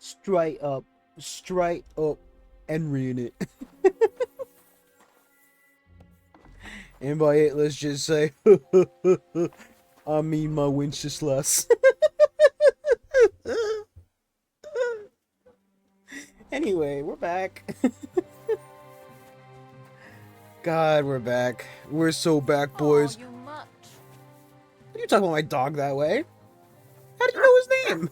straight up, and ruin it. And by it, let's just say, I mean my Wenceslas. Anyway, we're back. God, we're back. We're so back, boys. You much. What are you talking about my dog that way? How do you know his name?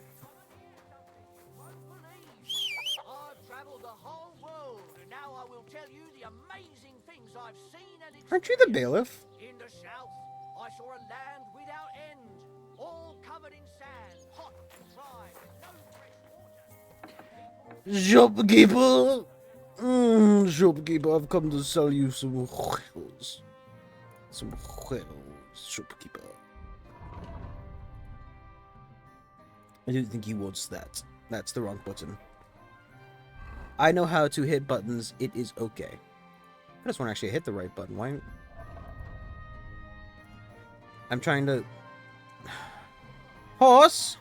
I've travelled the whole world, and now I will tell you the amazing things I've seen and experienced. Aren't you the bailiff? In the south, I saw a land without end, all covered in sand, hot and dry, with no fresh water. Shopkeeper! Shopkeeper, I've come to sell you some whales. Some whales, shopkeeper. I don't think he wants that. That's the wrong button. I know how to hit buttons. It is okay. I just want to actually hit the right button. Why? I'm trying to... Horse!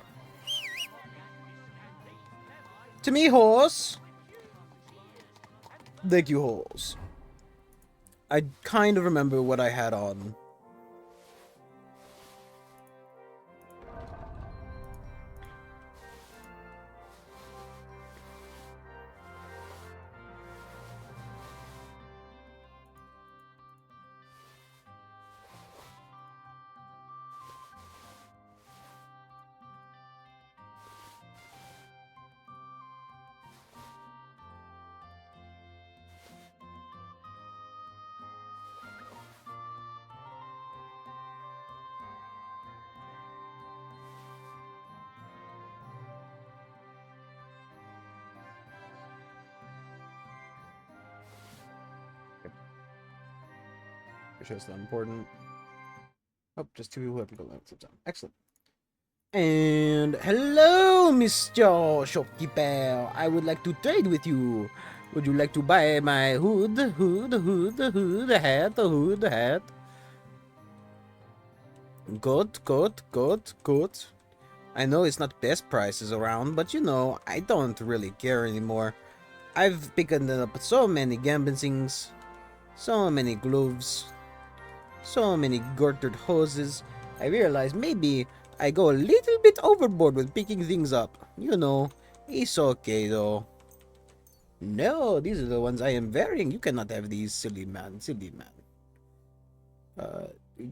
To me, horse! Thank you, horse. I kind of remember what I had on. Sure it's not important. Oh, just two people have to go at the same time. Excellent. And hello, Mr. Shopkeeper. I would like to trade with you. Would you like to buy my hood, hat? Good. I know it's not best prices around, but you know, I don't really care anymore. I've picked up so many gambling things, so many gloves, so many gartered hoses. I realized maybe I go a little bit overboard with picking things up. You know, it's okay though. No, these are the ones I am wearing. You cannot have these, silly man.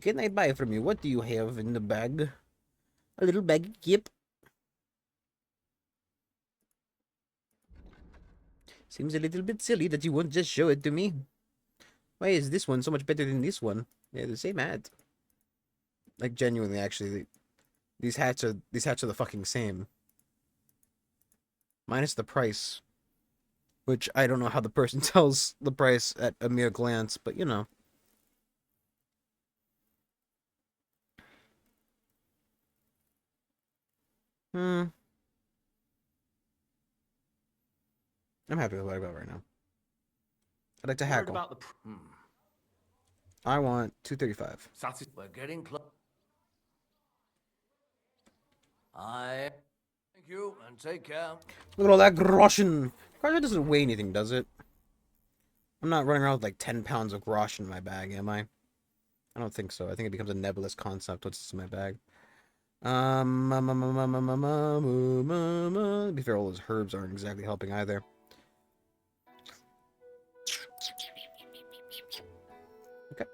Can I buy from you? What do you have in the bag? A little bag, yep. Seems a little bit silly that you won't just show it to me. Why is this one so much better than this one? They're the same hat. Like genuinely, actually, these hats are the fucking same. Minus the price, which I don't know how the person tells the price at a mere glance, but you know. I'm happy with what I got right now. I'd like to haggle. About the I want 235. We're getting close. Thank you and take care. Look at all that groschen. Groschen doesn't weigh anything, does it? I'm not running around with like 10 pounds of groschen in my bag, am I? I don't think so. I think it becomes a nebulous concept once it's in my bag. To be fair, all those herbs aren't exactly helping either. Okay.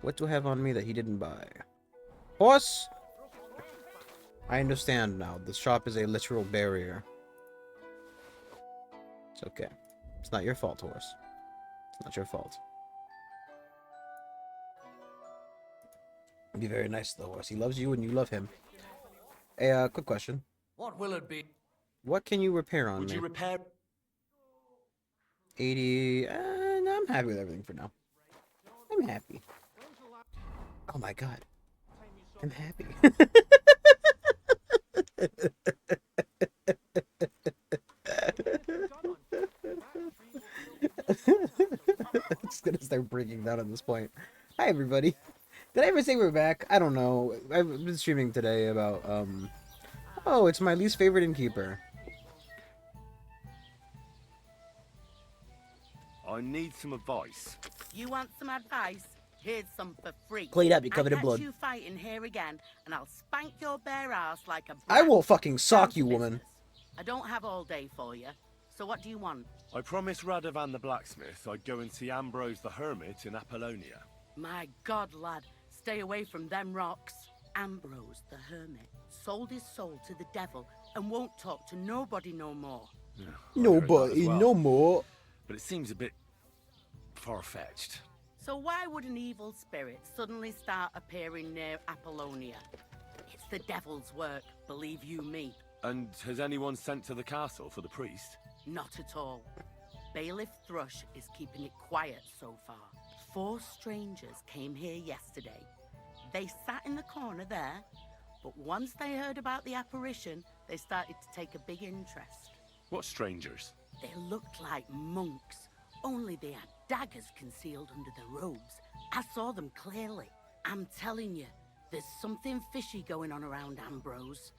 What do I have on me that he didn't buy? Horse! I understand now. The shop is a literal barrier. It's okay. It's not your fault, horse. It's not your fault. Be very nice to the horse. He loves you and you love him. Hey, quick question. What will it be? What can you repair on me? Would you repair? 80. No, I'm happy with everything for now. I'm happy. Oh my god. I'm happy. It's gonna start breaking down at this point. Hi everybody. Did I ever say we're back? I don't know. I've been streaming today about oh, it's my least favorite innkeeper. I need some advice. You want some advice? Here's some for free. Clean up, you covered in I blood. catch you fighting here again, and I'll spank your bare ass like a brat. I will fucking sock Down to you, woman. business. I don't have all day for you. So what do you want? I promised Radovan the blacksmith I'd go and see Ambrose the hermit in Apollonia. My God, lad, stay away from them rocks. Ambrose the hermit sold his soul to the devil and won't talk to nobody no more. Yeah, I heard that Nobody, as well. no more. But it seems a bit far-fetched. So why would an evil spirit suddenly start appearing near Apollonia? It's the devil's work, believe you me. And has anyone sent to the castle for the priest? Not at all. Bailiff Thrush is keeping it quiet so far. 4 strangers came here yesterday. They sat in the corner there, but once they heard about the apparition, they started to take a big interest. What strangers? They looked like monks, only they had daggers concealed under their robes. I saw them clearly. I'm telling you, there's something fishy going on around Ambrose.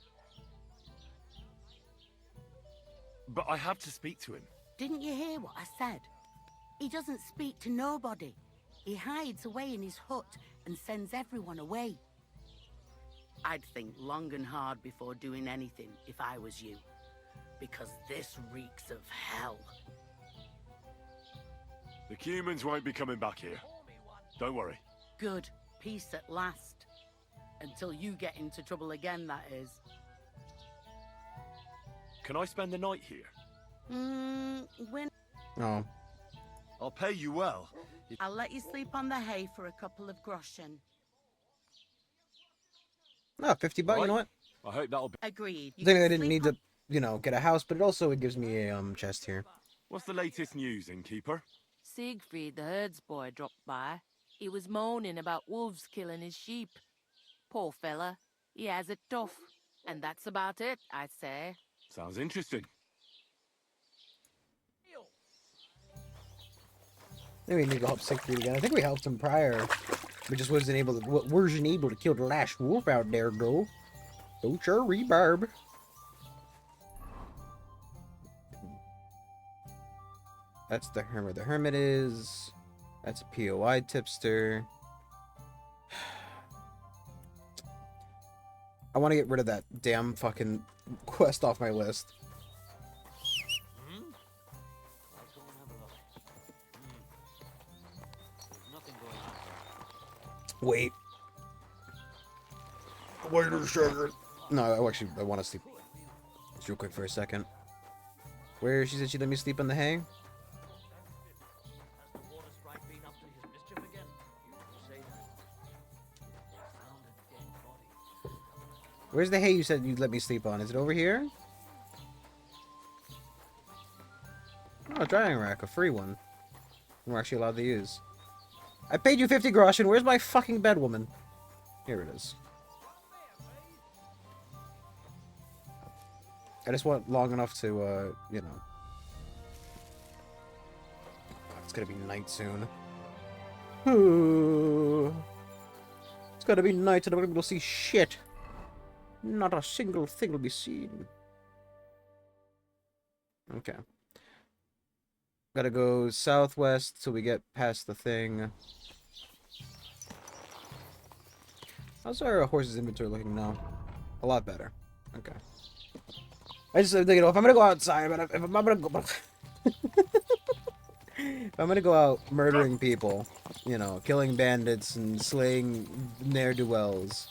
But I have to speak to him. Didn't you hear what I said? He doesn't speak to nobody. He hides away in his hut and sends everyone away. I'd think long and hard before doing anything if I was you. Because this reeks of hell. The humans won't be coming back here. Don't worry. Good. Peace at last. Until you get into trouble again, that is. Can I spend the night here? When Oh. I'll pay you well. I'll let you sleep on the hay for a couple of groschen. Oh, $50 bucks, you know what? I hope that'll be... Agreed. I think I didn't need to, get a house, but it gives me a chest here. What's the latest news, innkeeper? Siegfried, the herdsboy, dropped by. He was moaning about wolves killing his sheep. Poor fella. He has it tough. And that's about it, I'd say. Sounds interesting. I think we need to go help Siegfried again. I think we helped him prior. We just wasn't able to kill the last wolf out there, though. Don't you rebarb. That's the hermit. The hermit is... That's a POI tipster. I want to get rid of that damn fucking quest off my list. Wait. Wait a second. No, I want to sleep. Just real quick for a second. Where she said she'd let me sleep on the hay? Where's the hay you said you'd let me sleep on? Is it over here? Oh, a drying rack, a free one. We're actually allowed to use. I paid you 50 groschen. Where's my fucking bed, woman? Here it is. I just want long enough to, It's gonna be night soon. It's gonna be night and I'm gonna be able to see shit. Not a single thing will be seen. Okay. Gotta go southwest till we get past the thing. How's our horse's inventory looking now? A lot better. Okay. I just think, if I'm gonna go outside, if I'm gonna go, if I'm gonna go out murdering people, killing bandits and slaying ne'er-do-wells,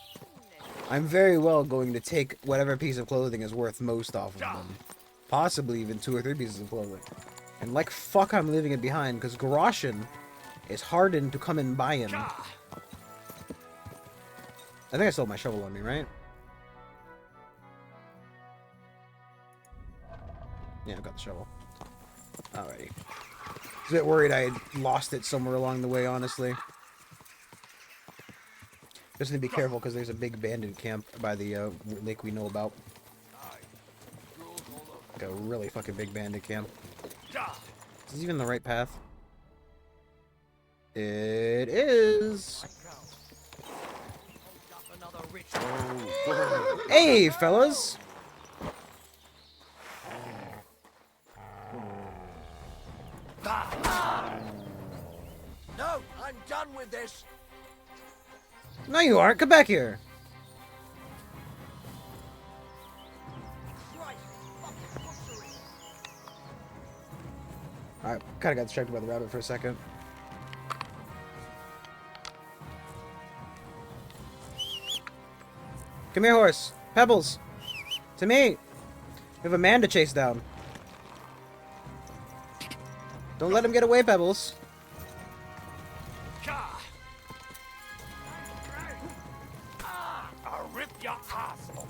I'm very well going to take whatever piece of clothing is worth most off of them. Possibly even 2 or 3 pieces of clothing. And like fuck I'm leaving it behind, because Groshin is hardened to come and buy him. I think I still have my shovel on me, right? Yeah, I've got the shovel. Alrighty. I was a bit worried I had lost it somewhere along the way, honestly. Just need to be careful because there's a big bandit camp by the lake we know about. Like a really fucking big bandit camp. Is this even the right path? It is. Hey, fellas! I'm done with this. No, you aren't. Come back here. Christ, fucking butchery. I kind of got distracted by the rabbit for a second. Come here, horse. Pebbles. To me. You have a man to chase down. Don't let him get away, Pebbles. I'll rip your ass open.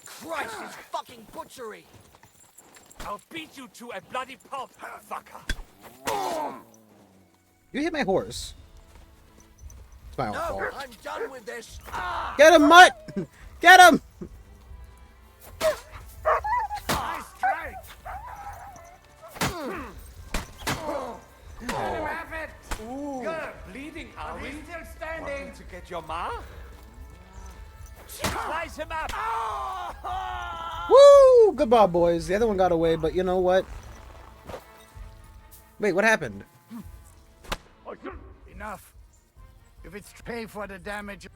Christ, it's fucking butchery. I'll beat you to a bloody pulp, fucker. You hit my horse. It's my own No, fault. I'm done with this. Get him, Mutt! Get him! Nice strike. Good. Bleeding, are we? Still standing. To get your ma? Slice him up. Woo! Good job, boys. The other one got away, but you know what? Wait, what happened? Enough. If it's to pay for the damage.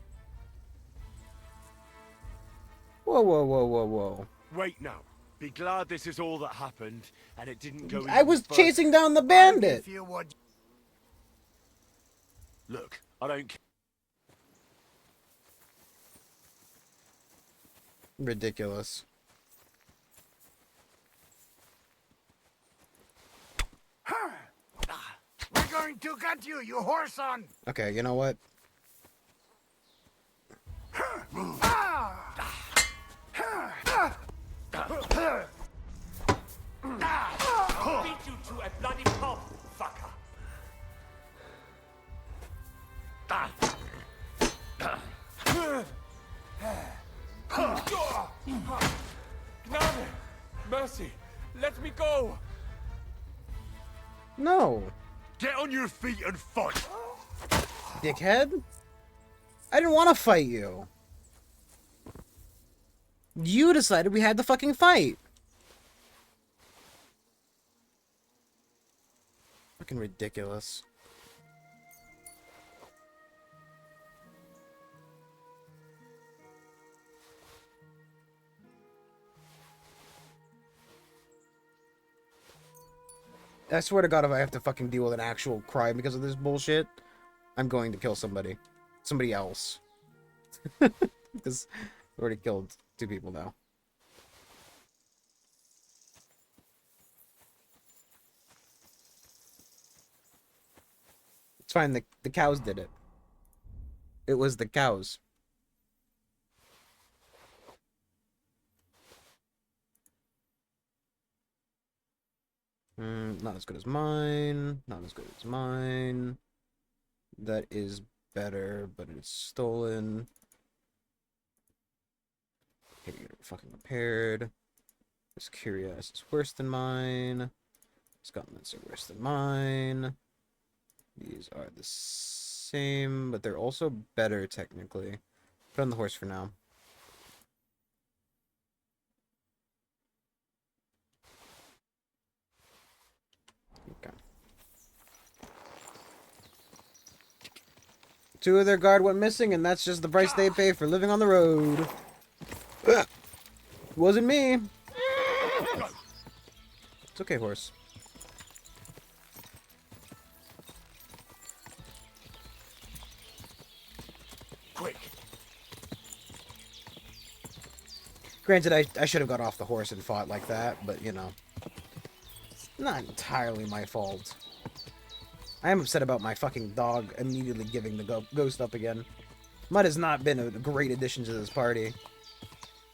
Whoa, whoa, whoa, whoa, whoa. Wait now. Be glad this is all that happened, and it didn't go. I was even chasing down the I'll bandit! give you what. Look, I don't care. Ridiculous. We're going to get you, you horse son! Okay, you know what? I'll beat you to a bloody pulp, fucker. Gnade! Mercy! Let me go! No. Get on your feet and fight! Dickhead? I didn't want to fight you. You decided we had to fucking fight. Fucking ridiculous. I swear to God, if I have to fucking deal with an actual crime because of this bullshit, I'm going to kill somebody. Somebody else. Because I already killed 2 people now. It's fine, the cows did it. It was the cows. Not as good as mine. Not as good as mine. That is better, but it's stolen. Okay, you're fucking repaired. This Curious is worse than mine. Scotland's are worse than mine. These are the same, but they're also better technically. Put on the horse for now. Okay. 2 of their guard went missing, and that's just the price they pay for living on the road. Ugh. Wasn't me. It's okay, horse. Quick! Granted, I should have got off the horse and fought like that, but, you know. Not entirely my fault. I am upset about my fucking dog immediately giving the ghost up again. Mud has not been a great addition to this party.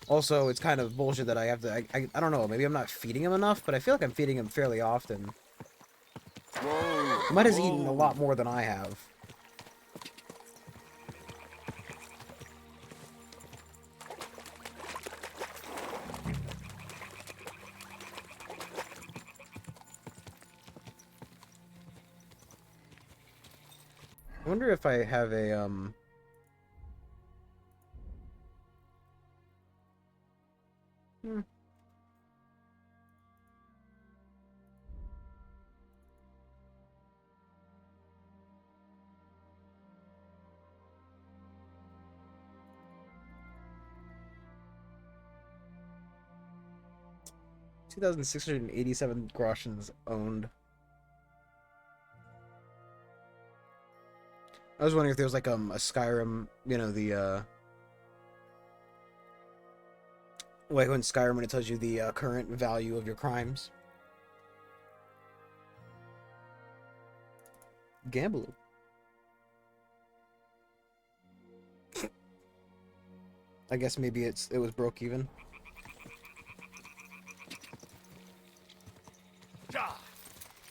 Also, it's kind of bullshit that I have to... I don't know, maybe I'm not feeding him enough, but I feel like I'm feeding him fairly often. Mud has eaten a lot more than I have. I wonder if I have a, 2,687 groshens owned. I was wondering if there was like a Skyrim, you know, the like when Skyrim, when it tells you the current value of your crimes. Gambler. I guess maybe it was broke even.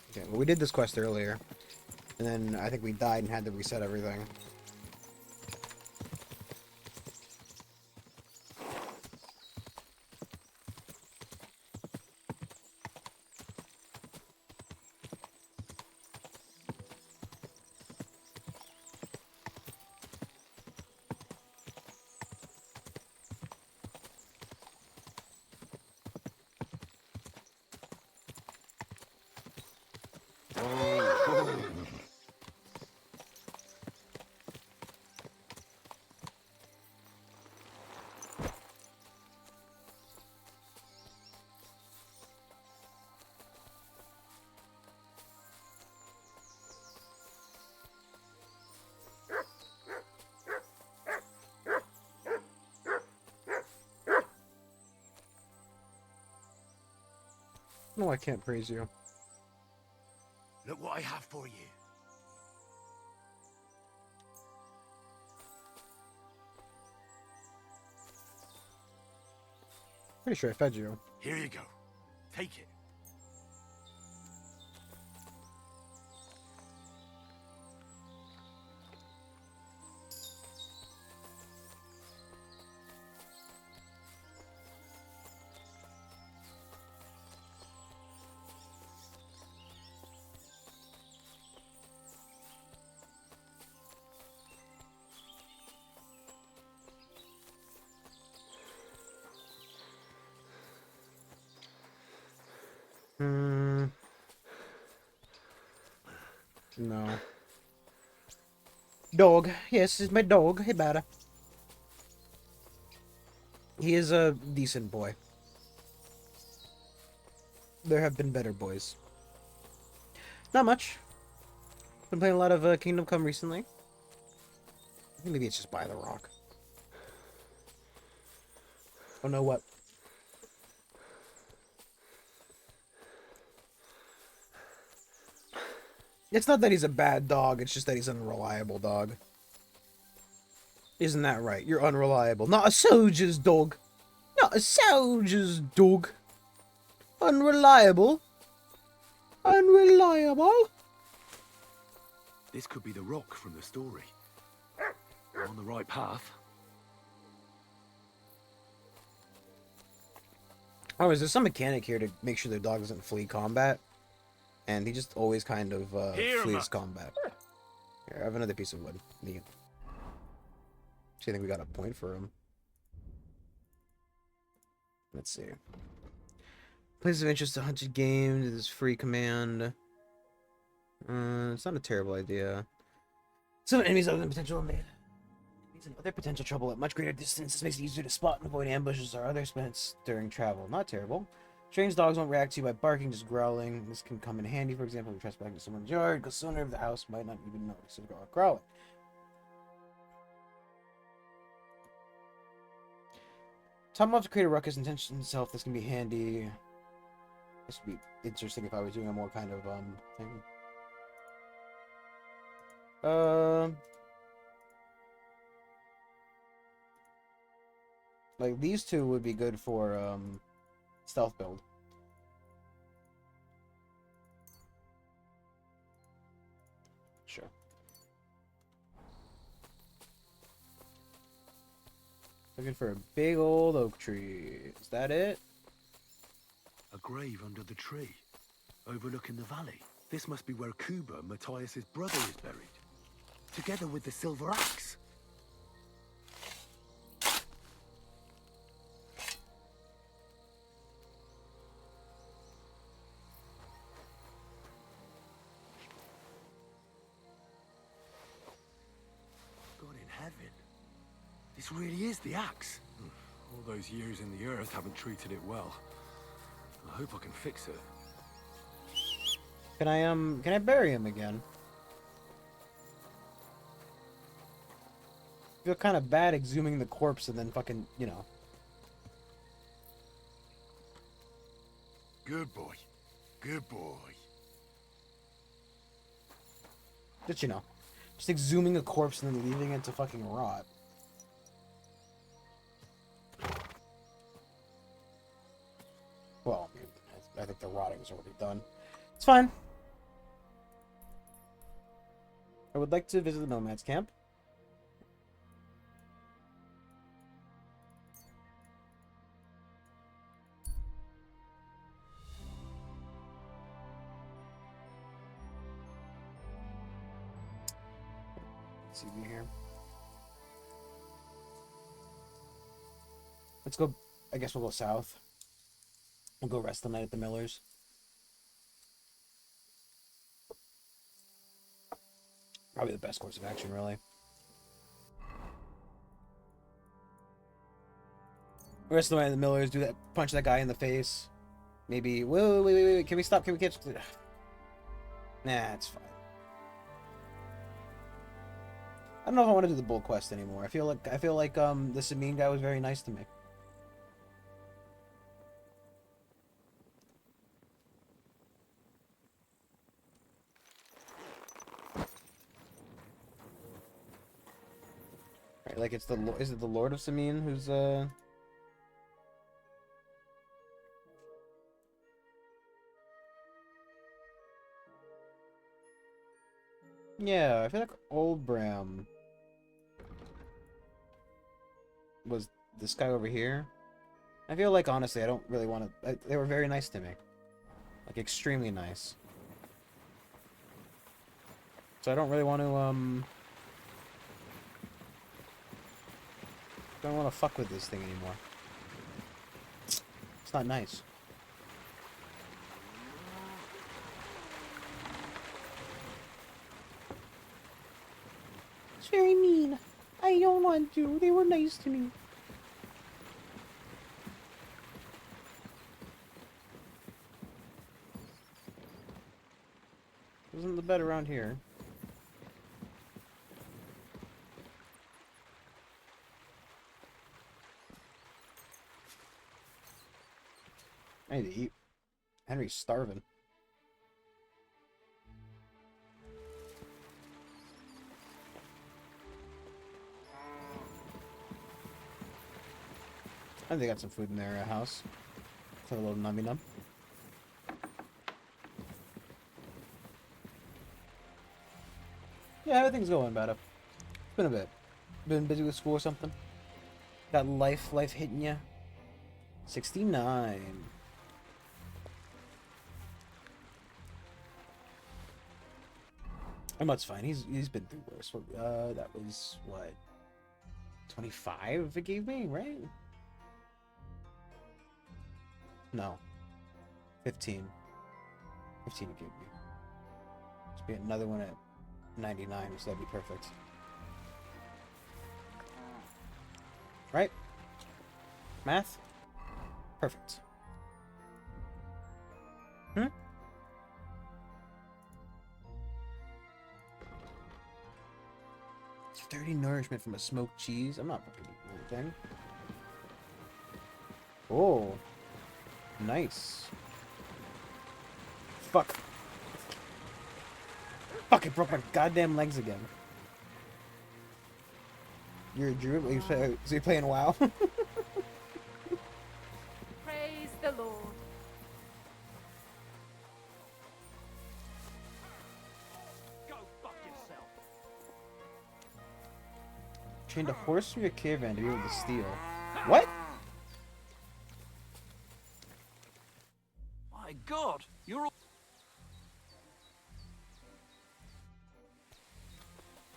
Okay, well, we did this quest earlier, and then I think we died and had to reset everything. No, I can't praise you. Look what I have for you. Pretty sure I fed you. Here you go. Take it. No. Dog. Yes, it's my dog. Hey, Bada. He is a decent boy. There have been better boys. Not much. Been playing a lot of Kingdom Come recently. I think maybe it's just by the rock. Oh no, what? It's not that he's a bad dog, it's just that he's an unreliable dog. Isn't that right? You're unreliable. Not a soldier's dog. Not a soldier's dog. Unreliable. Unreliable. This could be the rock from the story. We're on the right path. Oh, is there some mechanic here to make sure the dog doesn't flee combat? And he just always kind of flees combat. Here, I have another piece of wood. Neat. So I think we got a point for him. Let's see. Places of interest to hunted game. This is free command. It's not a terrible idea. Some enemies other than potential enemies and other potential trouble at much greater distance. This makes it easier to spot and avoid ambushes or other expense during travel. Not terrible. Strange dogs won't react to you by barking, just growling. This can come in handy, for example, if you're trespassing to someone's yard, because sooner of the house might not even notice a dog growling. Tom wants to create a ruckus intention itself. This can be handy. This would be interesting if I was doing a more kind of thing. Like these two would be good for stealth build. Sure. Looking for a big old oak tree. Is that it? A grave under the tree, overlooking the valley. This must be where Kuba, Matthias's brother, is buried, together with the silver axe. God in heaven, this really is the axe. All those years in the earth haven't treated it well. I hope I can fix it. Can I bury him again? I feel kind of bad exhuming the corpse and then fucking, you know. Good boy. Good boy. Just, you know, just exhuming a corpse and then leaving it to fucking rot. Well, I think the rotting is already done. It's fine. I would like to visit the Nomad's camp. Let's see me here. Let's go. I guess we'll go south. We'll go rest the night at the Millers. Probably the best course of action, really. Rest the night at the Millers. Do that. Punch that guy in the face. Maybe. Wait. Can we stop? Can we catch? Nah, it's fine. I don't know if I want to do the bull quest anymore. I feel like the Samine guy was very nice to me. Right, like is it the Lord of Samine who's Yeah, I feel like Old Bram was this guy over here. I feel like, honestly, I don't really want to... They were very nice to me. Like, extremely nice. So I don't really want to, don't want to fuck with this thing anymore. It's not nice. It's very mean. I don't want to. They were nice to me. Isn't the bed around here? I need to eat. Henry's starving. I think they got some food in their house. Have a little nummy num. Yeah, everything's going better. It's been a bit. Been busy with school or something? Got life hitting ya? 69. Emma's fine. He's been through worse. That was what 25 it gave me, right? No. 15. 15 it gave me. Let's be another one at 99, so that'd be perfect. Right? Math? Perfect. Hmm? It's 30 nourishment from a smoked cheese. I'm not fucking eating anything. Oh. Nice. Fuck. Fuck, it broke my goddamn legs again. You're a druid? So you're playing WoW? Praise the Lord. Go fuck yourself. Chained a horse from your caravan to be able to steal. What? My God, you're all...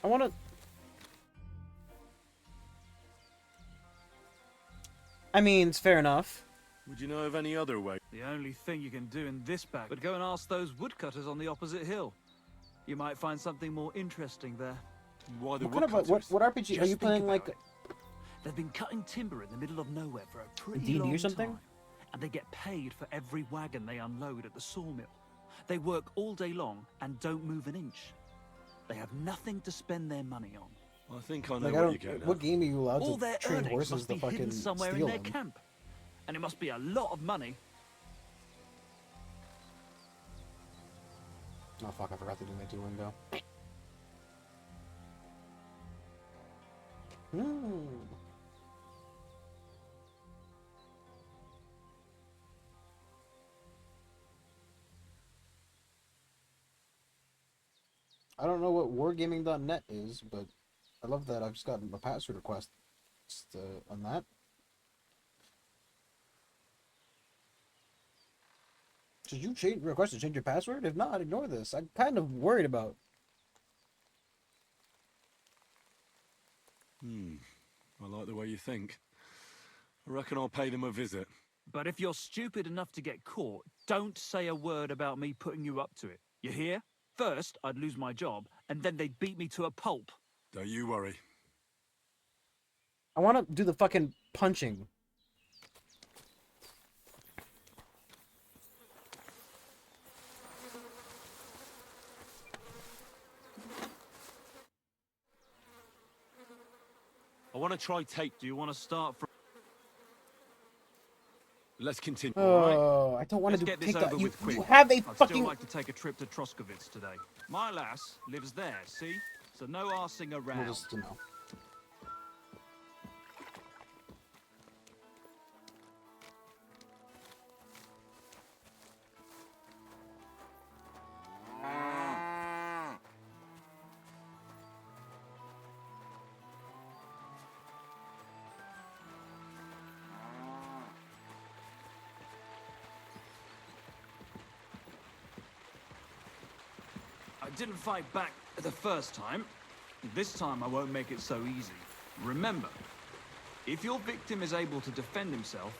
I wanna... I mean, it's fair enough. Would you know of any other way? The only thing you can do in this back would go and ask those woodcutters on the opposite hill. You might find something more interesting there. Why the What kind of woodcutters? what RPG are Just you think playing? about Like it. They've been cutting timber in the middle of nowhere for a pretty D&D or long something? time. and they get paid for every wagon they unload at the sawmill. They work all day long and don't move an inch. They have nothing to spend their money on. I think I know Like, what you're getting what at. game are you allowed All to their train earnings horses must to be fucking hidden somewhere in steal their them? camp. And it must be a lot of money. Oh fuck, I forgot to do my Duolingo. I don't know what wargaming.net is, but I love that I've just gotten a password request on that. Should you request to change your password? If not, ignore this. I'm kind of worried about. I like the way you think. I reckon I'll pay them a visit. But if you're stupid enough to get caught, don't say a word about me putting you up to it. You hear? First, I'd lose my job, and then they'd beat me to a pulp. Don't you worry. I want to do the fucking punching. I want to try take. Do you want to start from... Let's continue. Oh, I don't want Let's to get this take that. over with quick. You have a I'd fucking. still like to take a trip to Troskovitz today. My lass lives there, see? So no arsing around. We'll just, you know. I didn't fight back the first time. This time I won't make it so easy. Remember, if your victim is able to defend himself,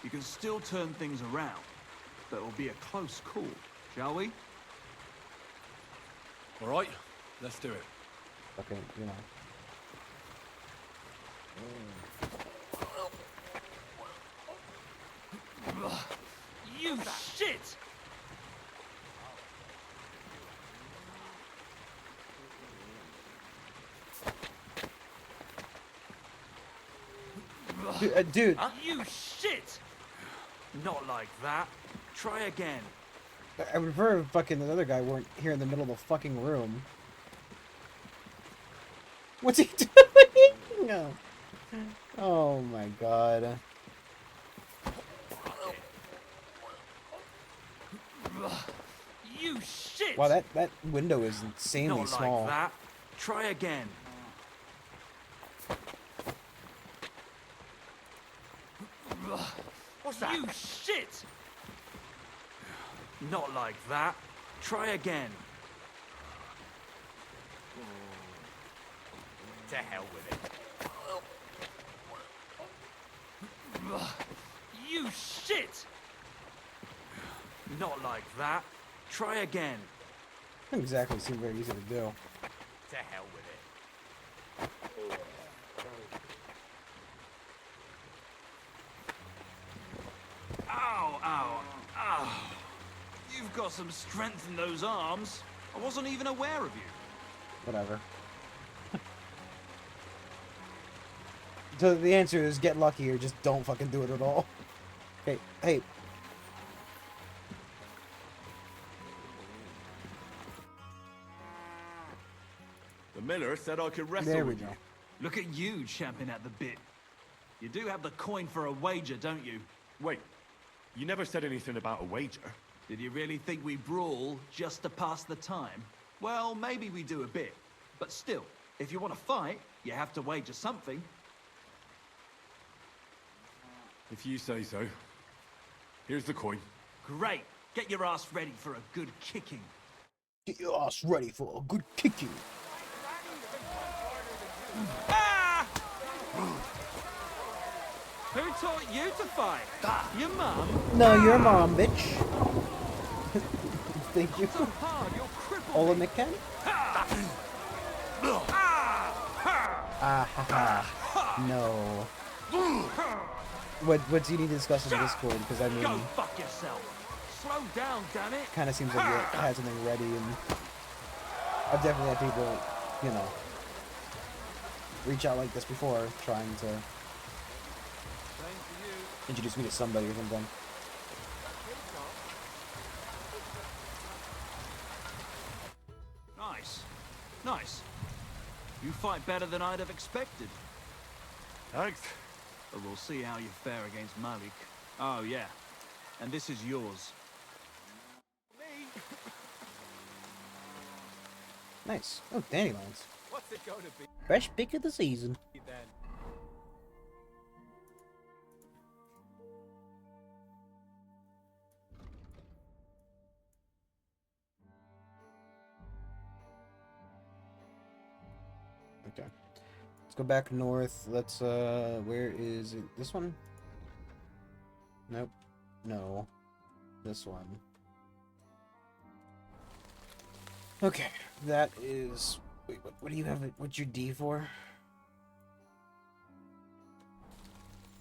you can still turn things around. But it'll be a close call, shall we? All right, let's do it. Okay, you know. You shit! Dude, You shit! Not like that. Try again. I would prefer if fucking the other guy weren't here in the middle of the fucking room. What's he doing? No. Oh my god. You shit! Wow, that window is insanely Not small. like that. Try again. What's that? You shit! Not like that. Try again. To hell with it. You shit! Not like that. Try again. Doesn't exactly seem very easy to do. To hell with it. Ow, ow, ow. You've got some strength in those arms. I wasn't even aware of you. Whatever. So the answer is get lucky or just don't fucking do it at all. Hey, hey. The miller said I could wrestle There we with go. you. Look at you champing at the bit. You do have the coin for a wager, don't you? Wait, you never said anything about a wager. Did you really think we brawl just to pass the time? Well, maybe we do a bit. But still, if you want to fight, you have to wager something. If you say so. Here's the coin. Great. Get your ass ready for a good kicking. Get your ass ready for a good kicking. Ah! Who taught you to fight? Your mum? No, your mom, bitch. Thank you. So hard, you'll cripple Ola me. McCann? Ah! Ah, ha, ha. No. what do you need to discuss in Discord? Because I mean, Go fuck yourself. Slow down, damn it. kind of seems like it has something ready, and I've definitely had people, you know, reach out like this before, trying to introduce me to somebody or something. Nice. Nice. You fight better than I'd have expected. Thanks. But we'll see how you fare against Malik. Oh, yeah. And this is yours. Nice. Oh, dandelions. What's it going to be Fresh pick of the season. then? Okay. Let's go back north. Let's, where is it? This one? Nope. No. This one. Okay. That is... Wait, what do you have? What's your D for?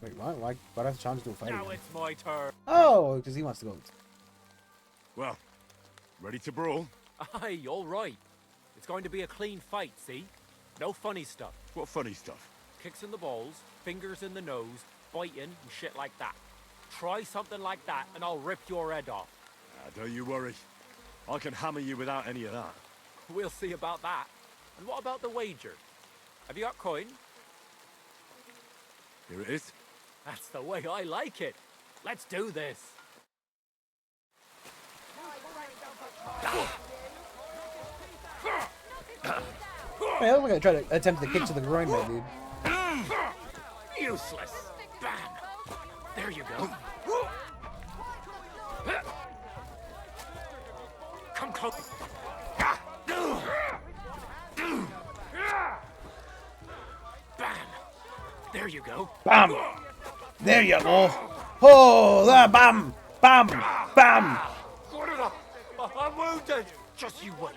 Wait, what? Why do I have Chom's do a fight Now again? it's my turn. Oh, because he wants to go. Well, ready to brawl? Aye, all right. It's going to be a clean fight, see? No funny stuff. What funny stuff? Kicks in the balls, fingers in the nose, biting, and shit like that. Try something like that, and I'll rip your head off. Don't you worry. I can hammer you without any of that. We'll see about that. And what about the wager? Have you got coin? Here it is. That's the way I like it. Let's do this. Hey, I'm gonna try to attempt the kick to the groin, my dude. Useless. Bam. There you go. Come close. Bam. There you go. Bam! There you go. Oh, bam! Bam! Bam! I'm wounded. Just you wait.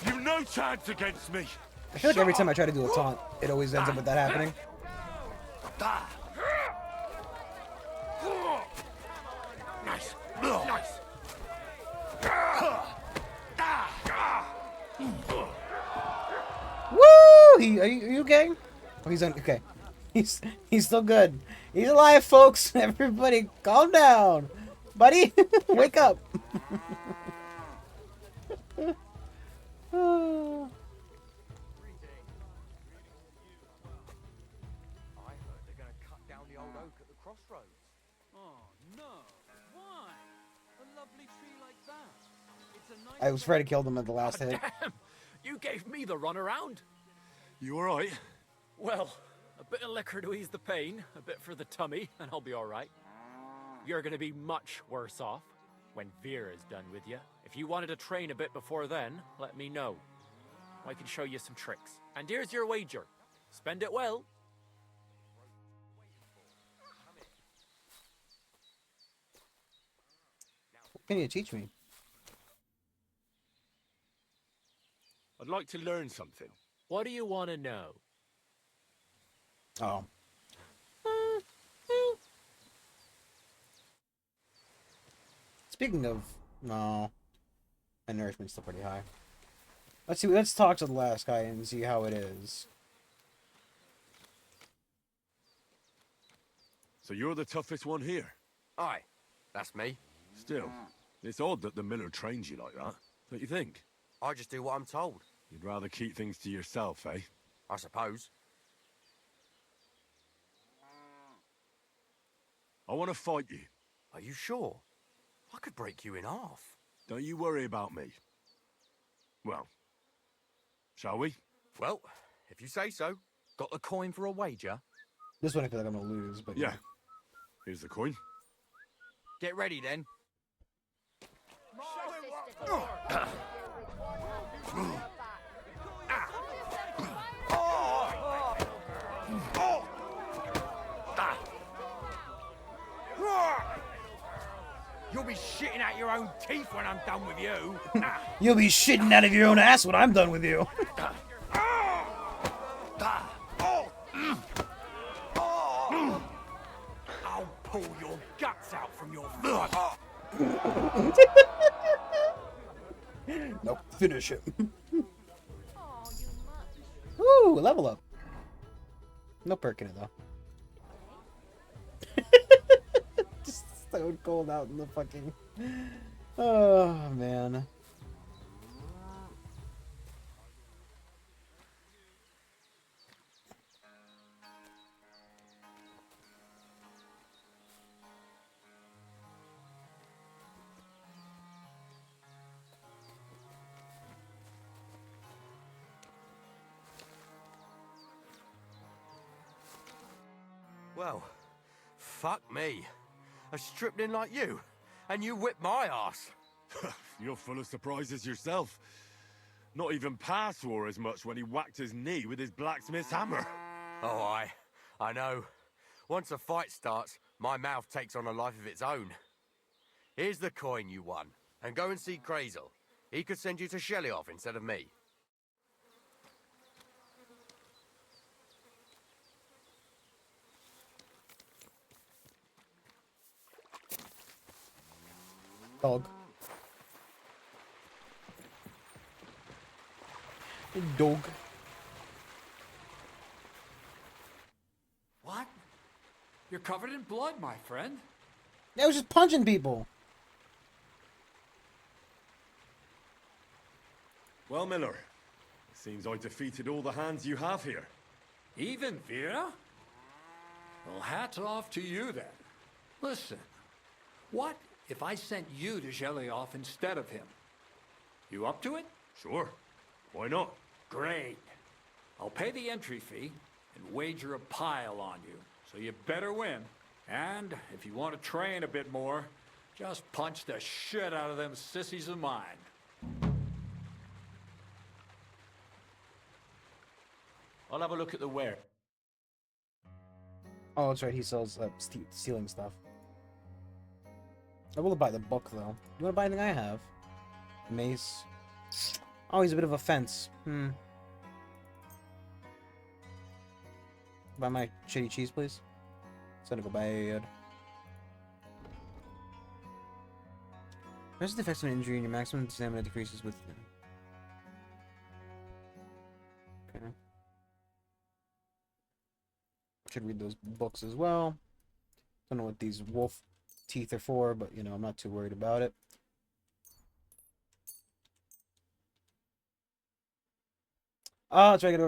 You've no chance against me. I feel like every time I try to do a taunt, it always ends up with that happening. Nice. Nice. Woo! Are you okay? Oh, he's on. Okay, he's still good. He's alive, folks. Everybody, calm down, buddy. Wake up. I heard they're going to cut down the old oak at the crossroads. Oh, no. Why? A lovely tree like that. It's a nice... I was afraid to kill them at the last hit. Damn! You gave me the runaround. You alright? Well, a bit of liquor to ease the pain, a bit for the tummy, and I'll be all right. You're going to be much worse off when Vera's done with you. If you wanted to train a bit before then, let me know. I can show you some tricks. And here's your wager. Spend it well. What can you teach me? I'd like to learn something. What do you want to know? Oh. Speaking of, no, my nourishment's still pretty high. Let's see. Let's talk to the last guy and see how it is. So you're the toughest one here? Aye, that's me. Still, it's odd that the miller trains you like that, don't you think? I just do what I'm told, You'd rather keep things to yourself, eh? I suppose. I want to fight you. Are you sure? I could break you in half. Don't you worry about me. Well, shall we? Well, if you say so. Got the coin for a wager? This one I feel like I'm gonna lose, but Yeah. Here's the coin. Get ready then. You'll be shitting out your own teeth when I'm done with you. You'll be shitting out of your own ass when I'm done with you. pull your guts out from your blood. Nope, finish him. Woo, level up. No perk in it though. Just stone cold out in the fucking. Oh man. Well, fuck me. A stripling like you, and you whip my ass. You're full of surprises yourself. Not even Pa swore as much when he whacked his knee with his blacksmith's hammer. Oh, I know. Once a fight starts, my mouth takes on a life of its own. Here's the coin you won, and go and see Crazel. He could send you to Shelly-off instead of me. Dog. Dog. What? You're covered in blood, my friend. I was just punching people. Well, Miller, seems I defeated all the hands you have here. Even Vera? Well, hats off to you then. Listen, what if I sent you to Shelly-off instead of him? You up to it? Sure. Why not? Great. I'll pay the entry fee and wager a pile on you, so you better win. And if you want to train a bit more, just punch the shit out of them sissies of mine. I'll have a look at the ware. Oh, that's right. He sells stealing stuff. I will buy the book though. You want to buy anything I have? Mace. Oh, he's a bit of a fence. Buy my shitty cheese, please. It's gonna go bad. Rest effects of an injury and your maximum stamina decreases with. Okay. Should read those books as well. Don't know what these wolf teeth are for, but you know, I'm not too worried about it. Oh, that's right. I gotta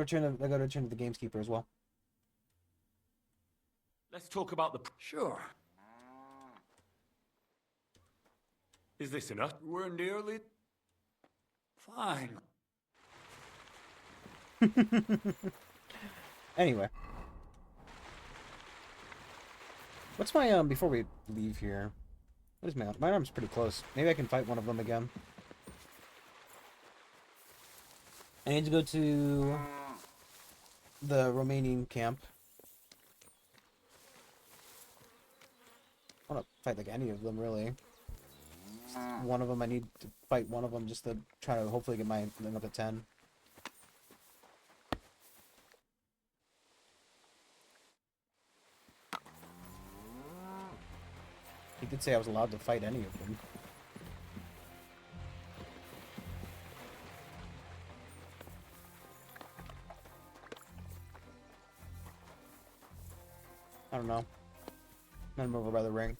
return to the gamekeeper as well. Let's talk about the... Sure. Is this enough? We're nearly... fine. Anyway. What's my, before we leave here, what is my arm's pretty close. Maybe I can fight one of them again. I need to go to the Romanian camp. I want to fight like any of them, really. Just one of them, I need to fight one of them just to try to hopefully get my thing up to 10. He did say I was allowed to fight any of them. I don't know. Met him over by the ring.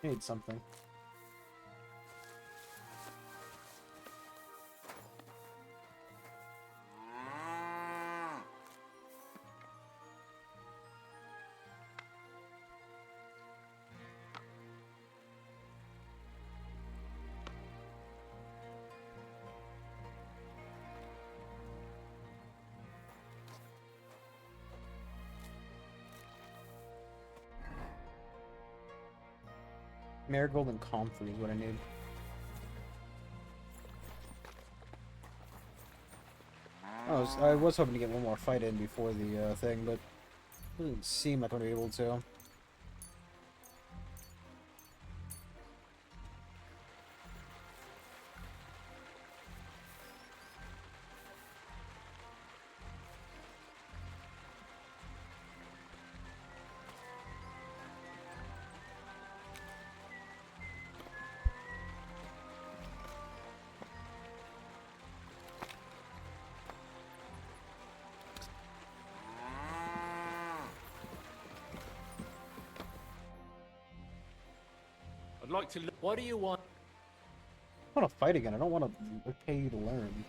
Need something. Marigold and comfrey is what I need. I was hoping to get one more fight in before the thing, but it doesn't seem like I'm gonna be able to. I'd like to. What do you want? I want to fight again. I don't want to pay you to learn.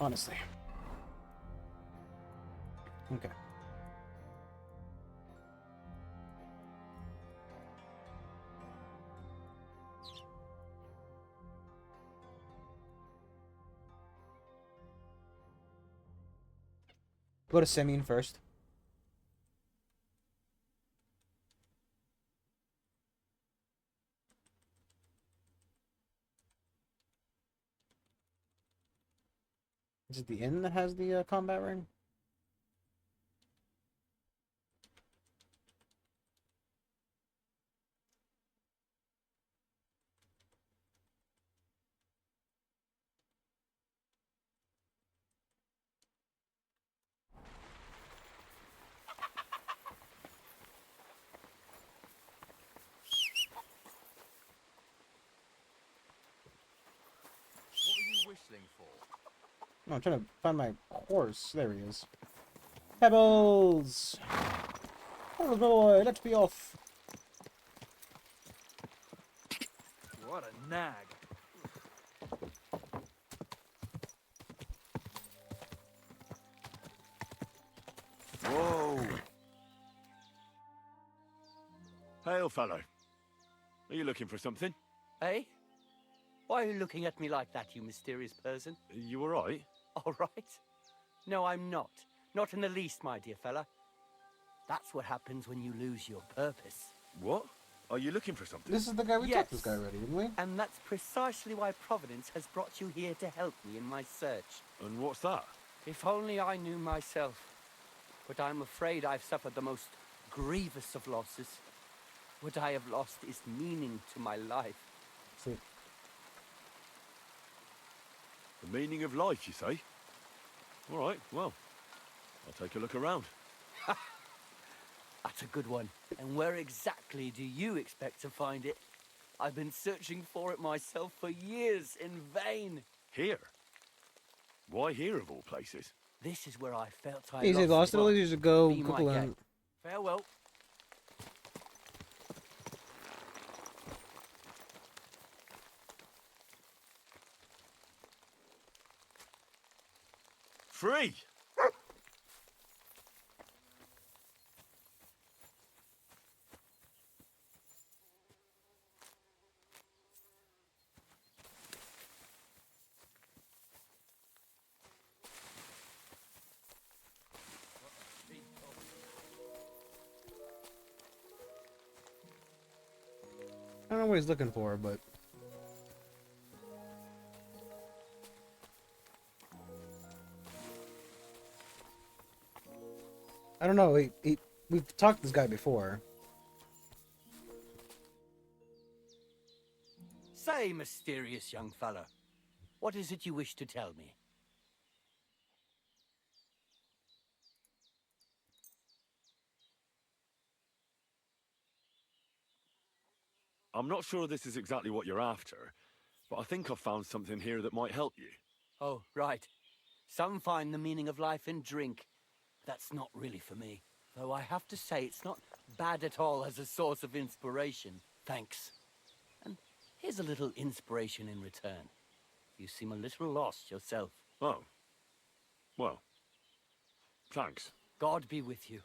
Honestly. Okay. Go to Simeon first. Is it the inn that has the combat ring? What are you whistling for? No, I'm trying to find my horse. There he is. Pebbles! Pebbles boy, let's be off. What a nag. Whoa! Hail, fellow. Are you looking for something? Eh? Why are you looking at me like that, you mysterious person? You alright? All right. No, I'm not. Not in the least, my dear fella. That's what happens when you lose your purpose. What? Are you looking for something? This is the guy we Yes. talked to this guy already, didn't we? And that's precisely why Providence has brought you here to help me in my search. And what's that? If only I knew myself. But I'm afraid I've suffered the most grievous of losses. What I have lost is meaning to my life. See. The meaning of life, you say? Alright, well, I'll take a look around. That's a good one. And where exactly do you expect to find it? I've been searching for it myself for years in vain. Here? Why here of all places? This is where I felt I Easy, lost it all years ago. Be my Google guest. it. Farewell. Free! I don't know what he's looking for, but... I don't know, we've talked to this guy before. Say, mysterious young fella, what is it you wish to tell me? I'm not sure this is exactly what you're after, but I think I've found something here that might help you. Oh, right. Some find the meaning of life in drink. That's not really for me. Though I have to say, it's not bad at all as a source of inspiration. Thanks. And here's a little inspiration in return. You seem a little lost yourself. Oh. Well. Thanks. God be with you.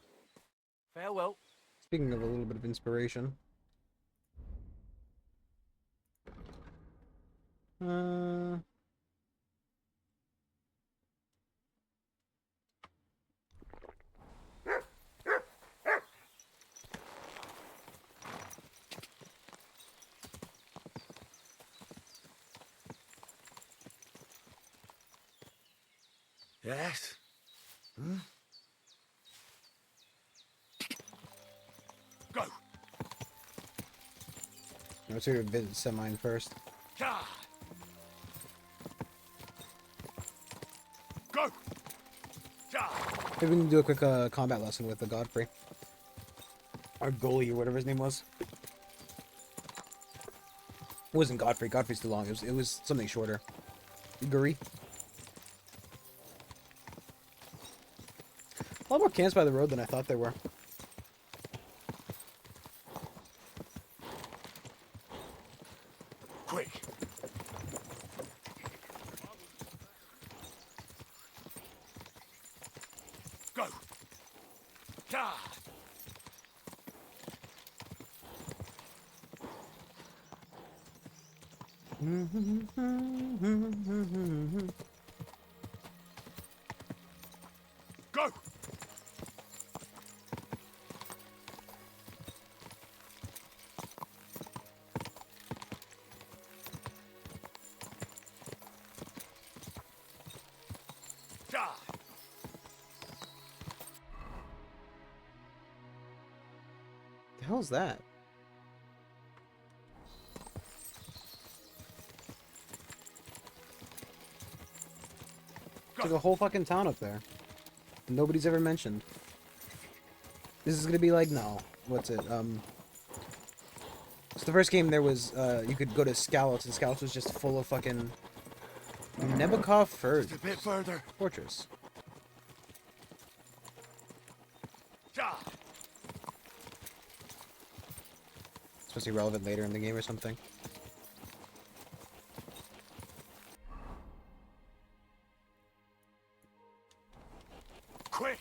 Farewell. Speaking of a little bit of inspiration. Yes? Hmm? Go! Let's see visit mine first. Ja! Go! Ja! Maybe we can do a quick combat lesson with the Godfrey. Or Goalie, or whatever his name was. It wasn't Godfrey. Godfrey's too long. It was something shorter. Guri. A lot more camps by the road than I thought there were. Quick! Go! Ja! Go! Ja! The hell's that? There's like a whole fucking town up there. Nobody's ever mentioned. This is gonna be like, no. What's it? So the first game there was, you could go to Scouts, and Scouts was just full of fucking Nebukov Just a bit further. Fortress. Ja! It's supposed to be relevant later in the game or something. Quick!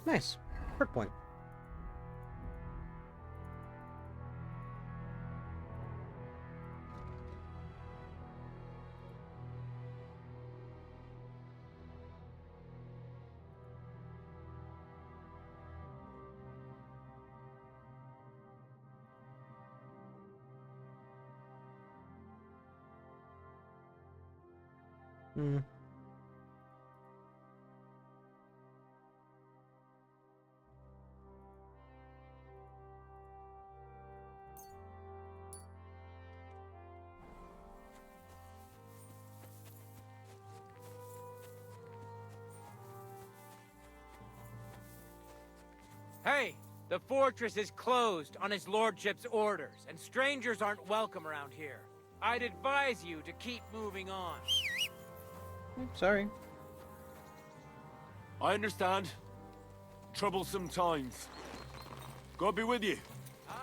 Nice. Perk point. Hmm. Hey, the fortress is closed on his lordship's orders, and strangers aren't welcome around here. I'd advise you to keep moving on. Sorry. I understand. Troublesome times. God be with you. Aye,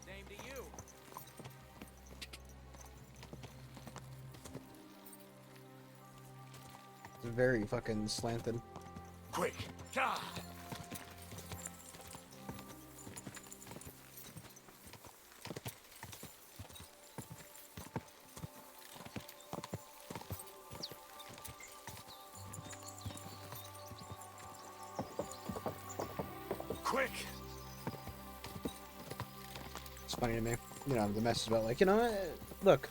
same to you. It's very fucking slanted. Quick! Ja! Quick! It's funny to me. You know, the message about like, you know, look.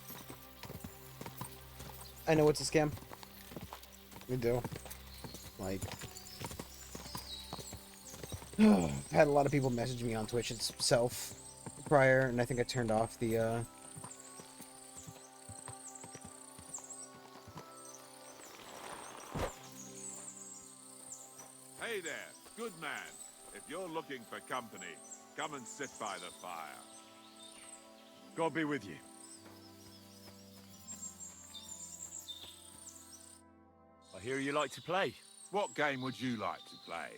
I know it's a scam. We do. Like, I had a lot of people message me on Twitch itself prior, and I think I turned off the, Hey there, good man. If you're looking for company, come and sit by the fire. God be with you. I hear you like to play. What game would you like to play?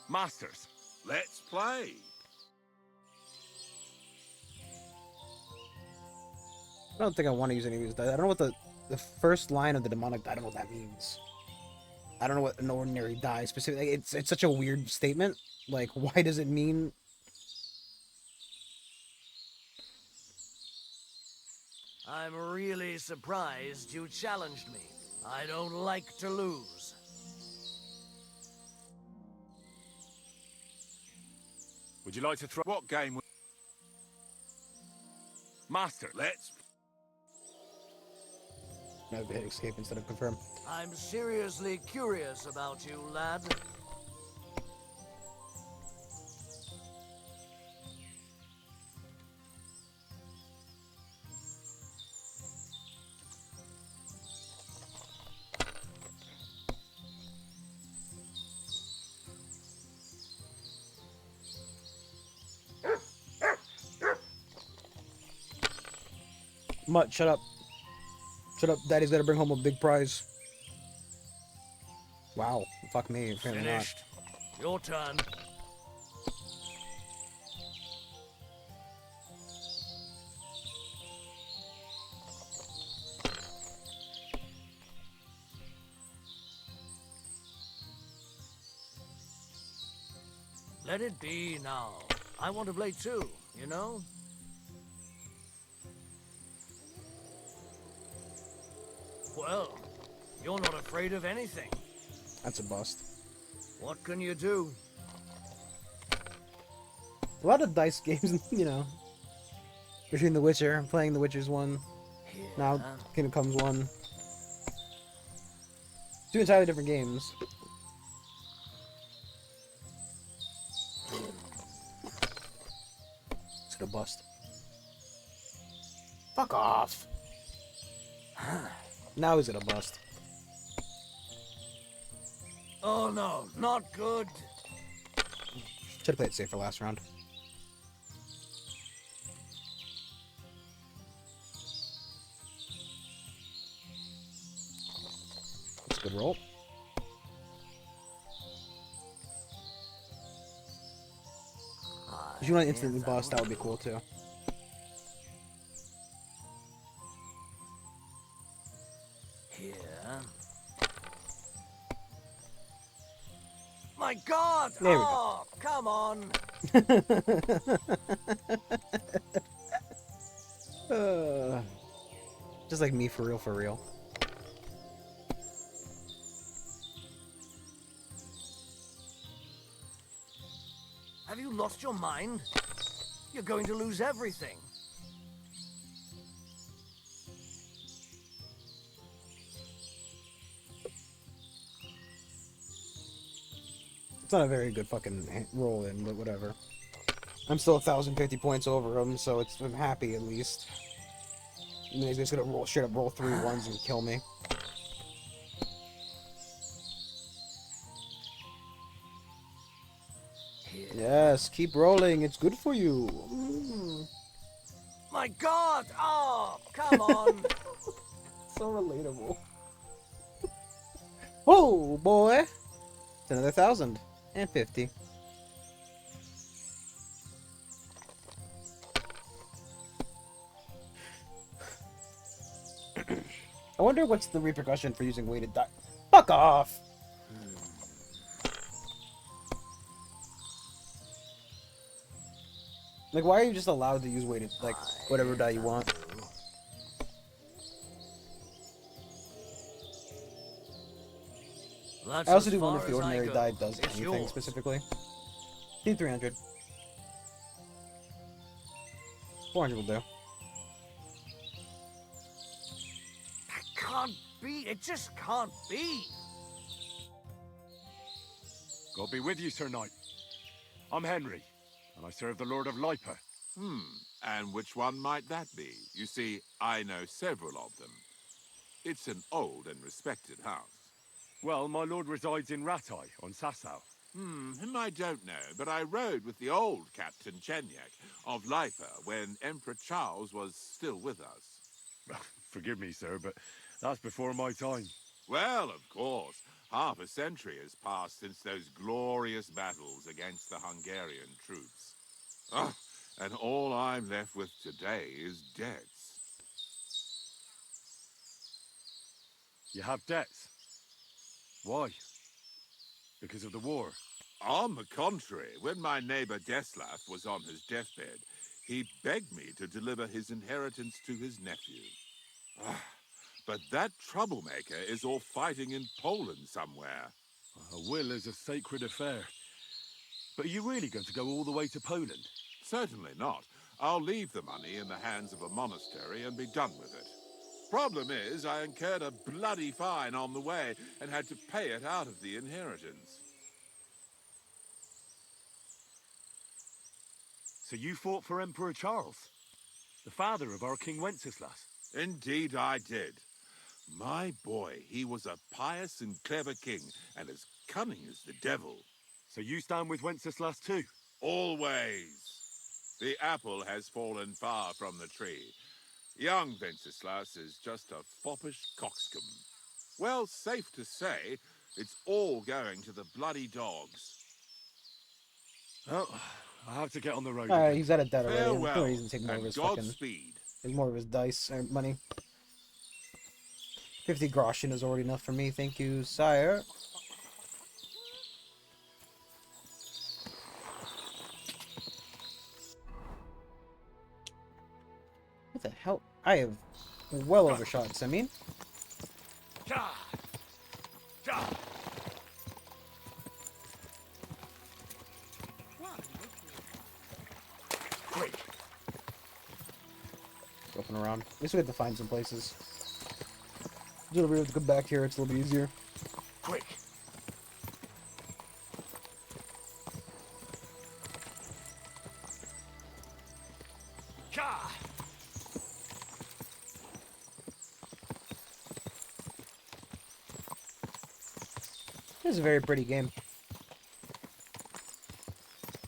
Masters. Let's play. I don't think I want to use any of these dice. I don't know what the first line of the demonic die, I don't know what that means. I don't know what an ordinary die specifically. It's such a weird statement. Like, why does it mean? I'm really surprised you challenged me. I don't like to lose. Would you like to throw... What game? Master, Let's. No, hit escape instead of confirm. I'm seriously curious about you, lad. Mutt, shut up. Shut up. Daddy's gotta bring home a big prize. Wow. Fuck me. Apparently Finished. Your turn. Let it be now. I want to play too, you know? Well, you're not afraid of anything. That's a bust. What can you do? A lot of dice games, you know. Between The Witcher, playing The Witcher's one. Now Kingdom Comes one. Two entirely different games. It's gonna bust. Fuck off! Now he's gonna bust. Oh no, not good. Should've played it safe for last round. That's a good roll. If you want to instantly bust, that would be cool too. Here. My God! There we oh, come on! Just like me, for real, for real. Have you lost your mind? You're going to lose everything. It's not a very good fucking roll in, but whatever. I'm still 1,050 points over him, so I'm happy at least. And then he's just gonna roll, straight up roll 3 ones and kill me. Yes, keep rolling. It's good for you. My God! Oh, come on! So relatable. Oh boy! It's another 1,050. I wonder what's the repercussion for using weighted die. Fuck off! Like, why are you just allowed to use weighted, like, whatever die you want? I also do wonder if the ordinary die does anything specifically. Do 300. 400 will do. That can't be. It just can't be. God be with you, Sir Knight. I'm Henry, and I serve the Lord of Lipa. And which one might that be? You see, I know several of them. It's an old and respected house. Well, my lord resides in Ratai, on Sasau. Him I don't know, but I rode with the old Captain Chenyak of Lipa when Emperor Charles was still with us. Forgive me, sir, but that's before my time. Well, of course. Half a century has passed since those glorious battles against the Hungarian troops. Ah, and all I'm left with today is debts. You have debts? Why? Because of the war? On the contrary, when my neighbor Deslav was on his deathbed, He begged me to deliver his inheritance to his nephew. Ah, but that troublemaker is all fighting in Poland somewhere. A will is a sacred affair. But are you really going to go all the way to Poland? Certainly not. I'll leave the money in the hands of a monastery and be done with it. Problem is, I incurred a bloody fine on the way and had to pay it out of the inheritance. So you fought for Emperor Charles, the father of our King Wenceslas? Indeed I did. My boy, he was a pious and clever king, and as cunning as the devil. So you stand with Wenceslas too? Always. The apple has fallen far from the tree. Young Wenceslas is just a foppish coxcomb. Well, safe to say, it's all going to the bloody dogs. Oh, I have to get on the road again. He's out of debt already. There's no Farewell, reason to take more of and his fucking... Godspeed. There's more of his dice or money. 50 groschen is already enough for me. Thank you, sire. What the hell? I have well overshot, Semyon. Quick! Open around. At least we have to find some places. Usually we have to come back here, it's a little bit easier. Quick! This is a very pretty game.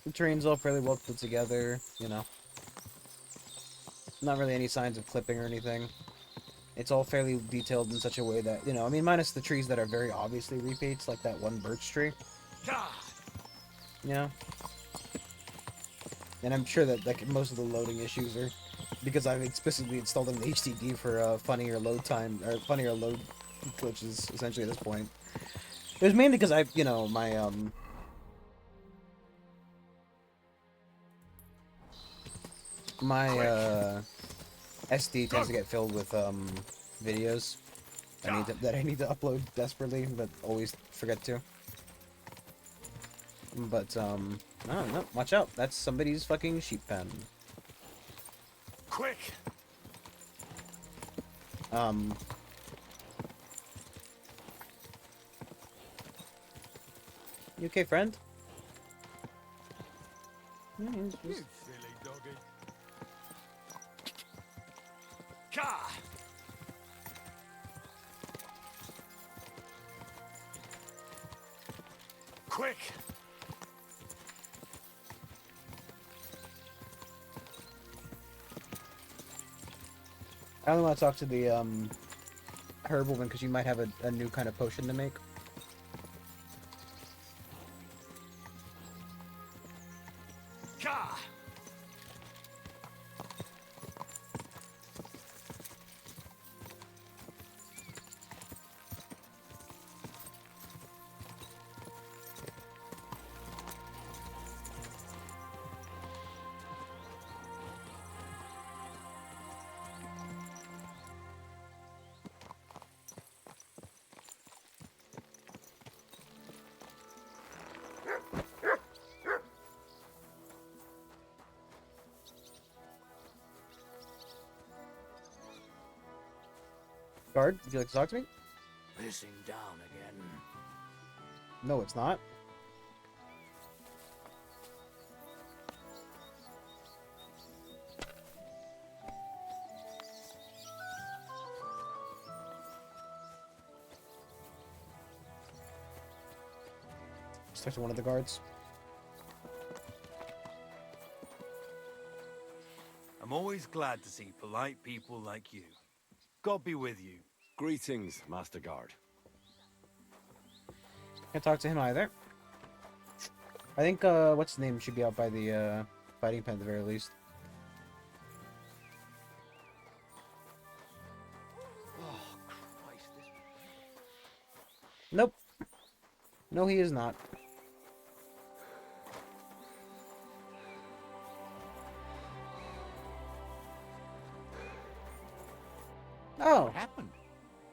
The terrain's all fairly well put together, you know. Not really any signs of clipping or anything. It's all fairly detailed in such a way that, you know, I mean, minus the trees that are very obviously repeats, like that one birch tree. You know? And I'm sure that, like, most of the loading issues are because I've explicitly installed an HDD for funnier load time, or funnier load glitches, essentially, at this point. It was mainly because I, you know, my, SD tends to get filled with, videos that I need to upload desperately, but always forget to. But, no, watch out. That's somebody's fucking sheep pen. Quick! You okay, friend? Yeah, You silly doggy. Quick! I only want to talk to the, herb woman because you might have a new kind of potion to make. Guard, would you like to talk to me? Pissing down again. No, it's not. Let's talk to one of the guards. I'm always glad to see polite people like you. God be with you. Greetings, Master Guard. Can't talk to him either. I think, what's his name should be out by the, fighting pen at the very least. Oh, Christ, this... Nope. No, he is not.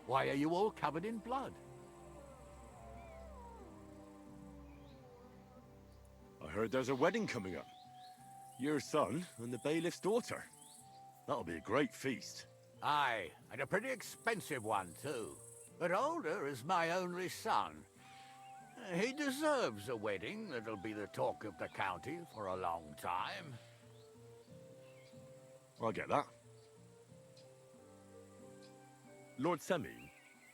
Why are you all covered in blood? I heard there's a wedding coming up. Your son and the bailiff's daughter. That'll be a great feast. Aye, and a pretty expensive one, too. But Older is my only son. He deserves a wedding that'll be the talk of the county for a long time. I get that. Lord Semine,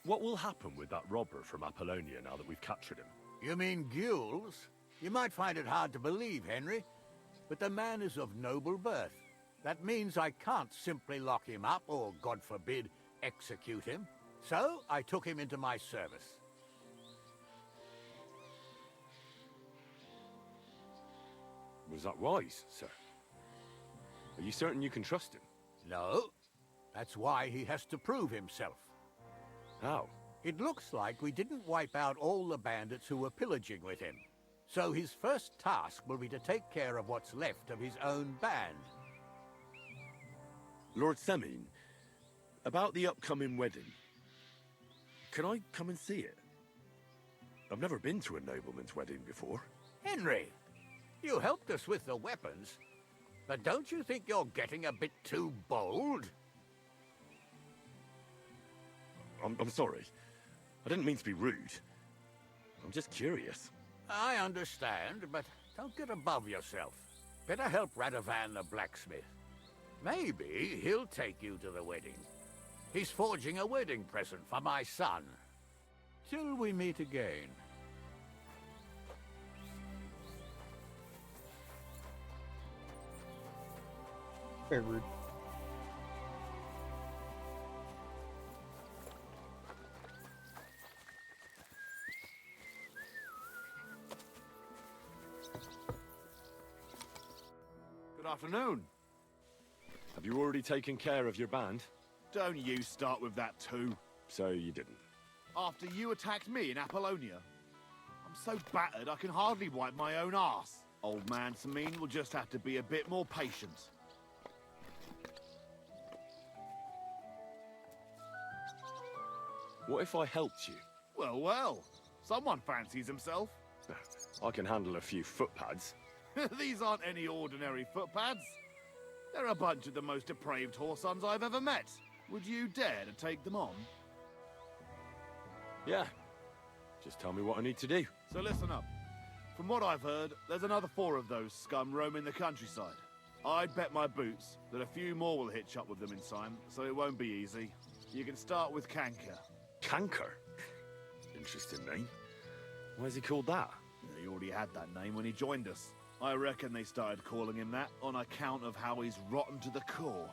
what will happen with that robber from Apollonia now that we've captured him? You mean Gules? You might find it hard to believe, Henry, but the man is of noble birth. That means I can't simply lock him up or, God forbid, execute him. So I took him into my service. Was that wise, sir? Are you certain you can trust him? No. That's why he has to prove himself. How? It looks like we didn't wipe out all the bandits who were pillaging with him. So his first task will be to take care of what's left of his own band. Lord Semine, about the upcoming wedding. Can I come and see it? I've never been to a nobleman's wedding before. Henry, you helped us with the weapons, but don't you think you're getting a bit too bold? I'm sorry. I didn't mean to be rude. I'm just curious. I understand, but don't get above yourself. Better help Radovan the blacksmith. Maybe he'll take you to the wedding. He's forging a wedding present for my son. Till we meet again. Very rude. Good afternoon. Have you already taken care of your band? Don't you start with that too. So you didn't. After you attacked me in Apollonia, I'm so battered I can hardly wipe my own arse. Old man Semine will just have to be a bit more patient. What if I helped you? Well, well. Someone fancies himself. I can handle a few footpads. These aren't any ordinary footpads. They're a bunch of the most depraved whoresons I've ever met. Would you dare to take them on? Yeah. Just tell me what I need to do. So listen up. From what I've heard, there's another 4 of those scum roaming the countryside. I'd bet my boots that a few more will hitch up with them in time, so it won't be easy. You can start with Canker. Canker? Interesting name. Why is he called that? He already had that name when he joined us. I reckon they started calling him that on account of how he's rotten to the core.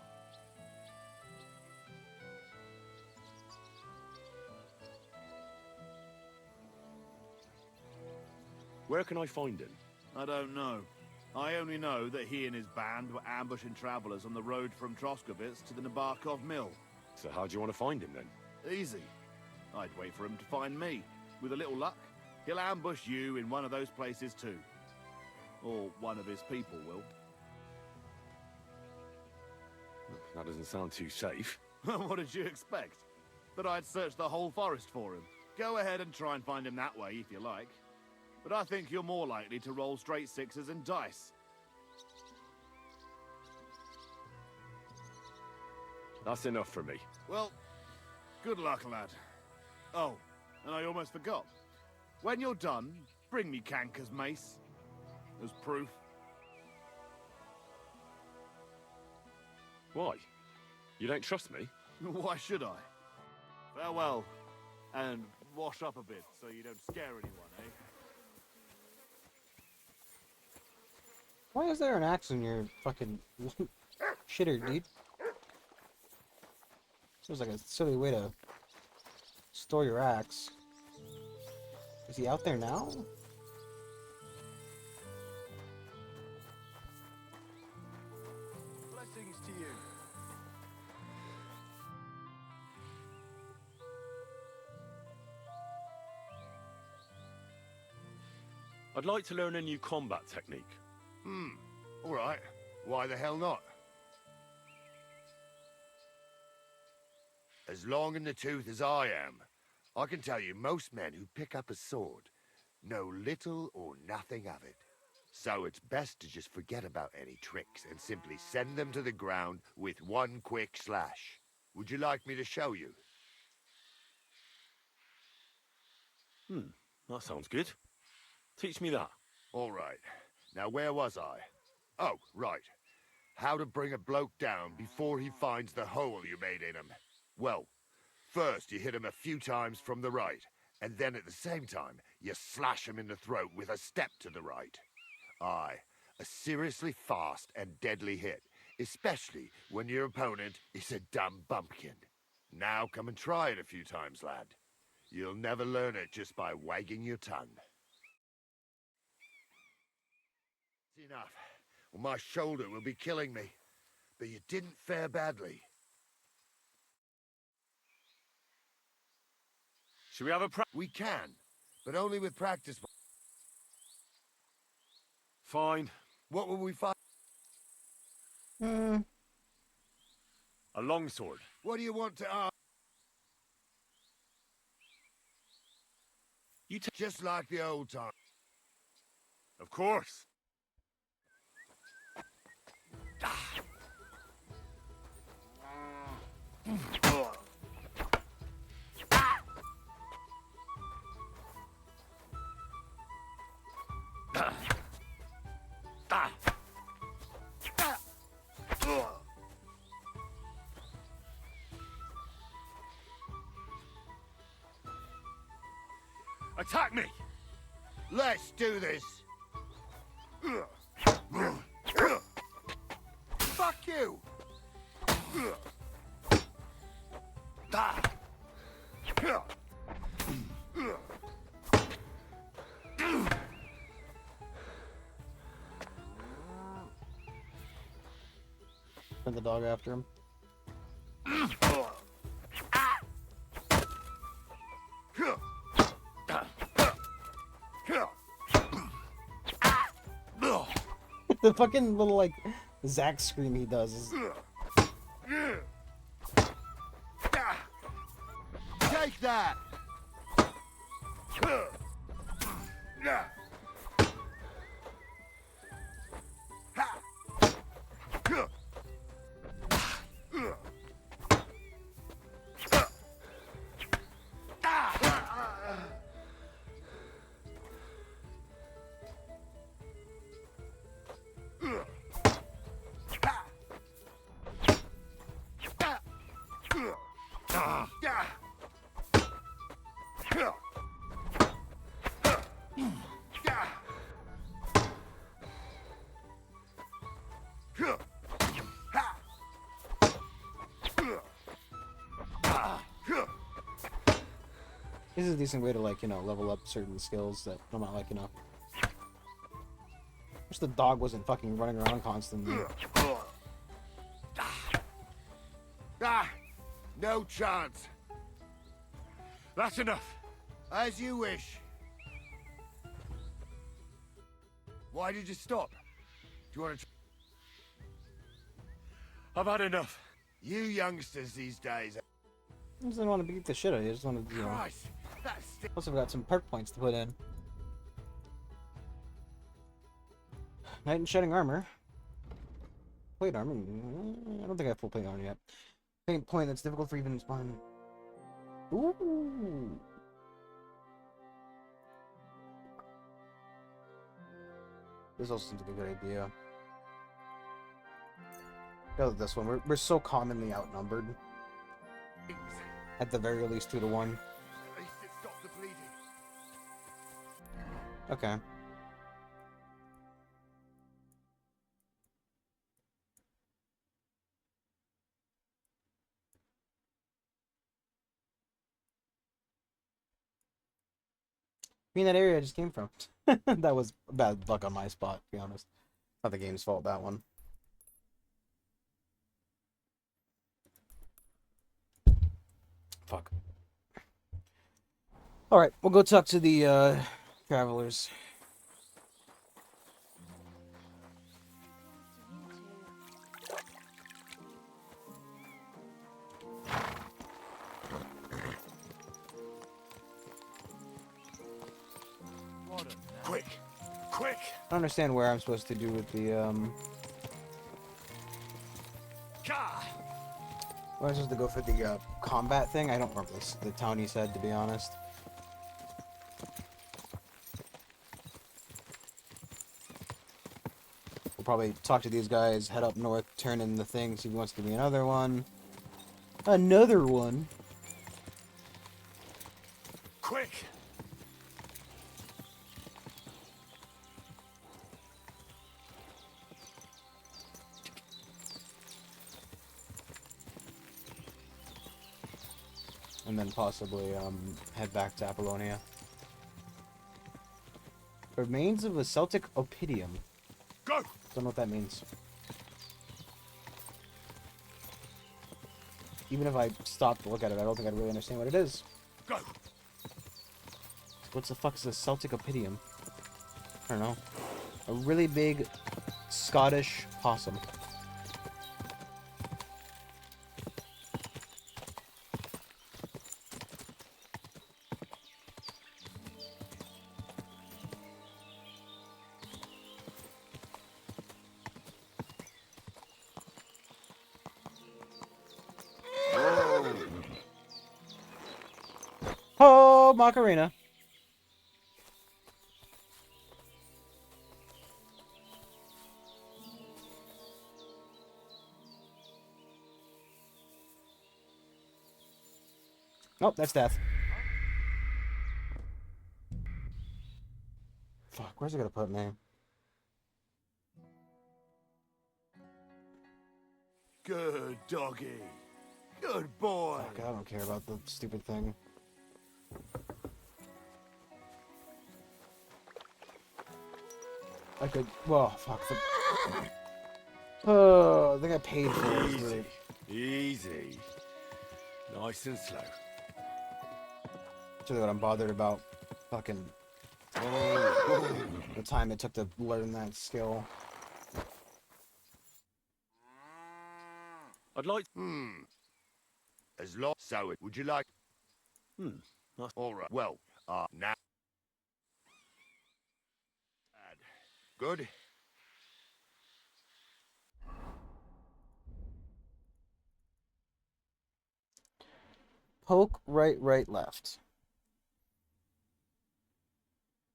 Where can I find him? I don't know. I only know that he and his band were ambushing travelers on the road from Troskovitz to the Nabarkov mill. So how do you want to find him then? Easy. I'd wait for him to find me. With a little luck, he'll ambush you in one of those places too. Or one of his people will. That doesn't sound too safe. What did you expect? That I'd search the whole forest for him? Go ahead and try and find him that way if you like. But I think you're more likely to roll straight 6s and dice. That's enough for me. Well, good luck, lad. Oh, and I almost forgot. When you're done, bring me Canker's mace. As proof. Why? You don't trust me? Why should I? Farewell. And wash up a bit so you don't scare anyone, eh? Why is there an axe in your fucking shitter, dude? Seems like a silly way to store your axe. Is he out there now? Blessings to you. I'd like to learn a new combat technique. All right. Why the hell not? as long in the tooth as I am, I can tell you most men who pick up a sword know little or nothing of it. So it's best to just forget about any tricks and simply send them to the ground with one quick slash. Would you like me to show you? That sounds good. Teach me that. All right. Now, where was I? Oh, right. How to bring a bloke down before he finds the hole you made in him. Well, first you hit him a few times from the right, and then at the same time, you slash him in the throat with a step to the right. Aye, a seriously fast and deadly hit, especially when your opponent is a dumb bumpkin. Now come and try it a few times, lad. You'll never learn it just by wagging your tongue. It's enough. Well, my shoulder will be killing me. But you didn't fare badly. Should we have a We can, but only with practice. Fine. What will we find? A longsword. What do you want to ask? Just like the old time. Of course. Attack me! Let's do this. Fuck you! Send the dog after him. The fucking little like Zack scream he does is... Take that! This is a decent way to, like, you know, level up certain skills that I'm not, like, you know... Wish the dog wasn't fucking running around constantly. No chance. That's enough. As you wish. Why did you stop? Do you want to... I've had enough. You youngsters these days... I just didn't want to beat the shit out of you. I just wanted to, you know... Christ, that's... Plus I've got some perk points to put in. Knight in Shedding Armor. Plate armor? I don't think I have full plate armor yet. Paint point that's difficult for even spawn. Ooh. This also seems like a good idea. Go with this one. We're so commonly outnumbered. At the very least 2 to 1. At least it stopped the bleeding. Okay. I mean, that area I just came from. That was bad luck on my spot, to be honest. Not the game's fault, that one. Fuck. Alright, we'll go talk to the, travelers. Quick! Quick! I don't understand where I'm supposed to do with the, Gah! Where am I supposed to go for the, combat thing? I don't remember the town he said, to be honest. We'll probably talk to these guys, head up north, turn in the thing, see if he wants to give me another one. Another one? Quick! And then possibly, head back to Apollonia. Remains of a Celtic oppidum. Go! Don't know what that means. Even if I stopped to look at it, I don't think I'd really understand what it is. Go! What the fuck is a Celtic oppidum? I don't know. A really big Scottish possum. Oh, Macarena. Oh, that's death. Fuck, where's it gonna put me? Good doggy. Good boy. Fuck, I don't care about the stupid thing. I could. Well, fuck. Oh, I think I paid for it. Easy. Easy. Nice and slow. That's really what I'm bothered about. Fucking. The time it took to learn that skill. I'd like. As long so, would you like? Nice. All right. Well, now. Good. Poke, right, right, left.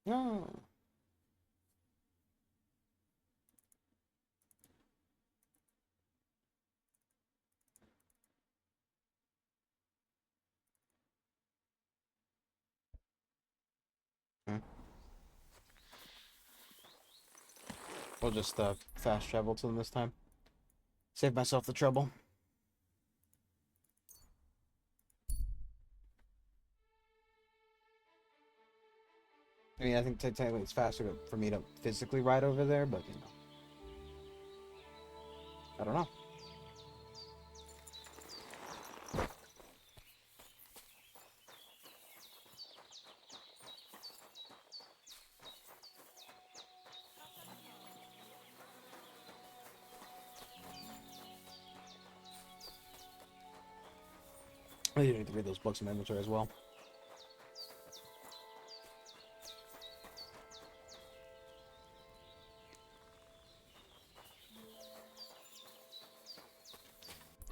No. We'll just fast travel to them this time. Save myself the trouble. I mean, I think technically it's faster for me to physically ride over there, but you know. I don't know. I need to read those books in my inventory as well.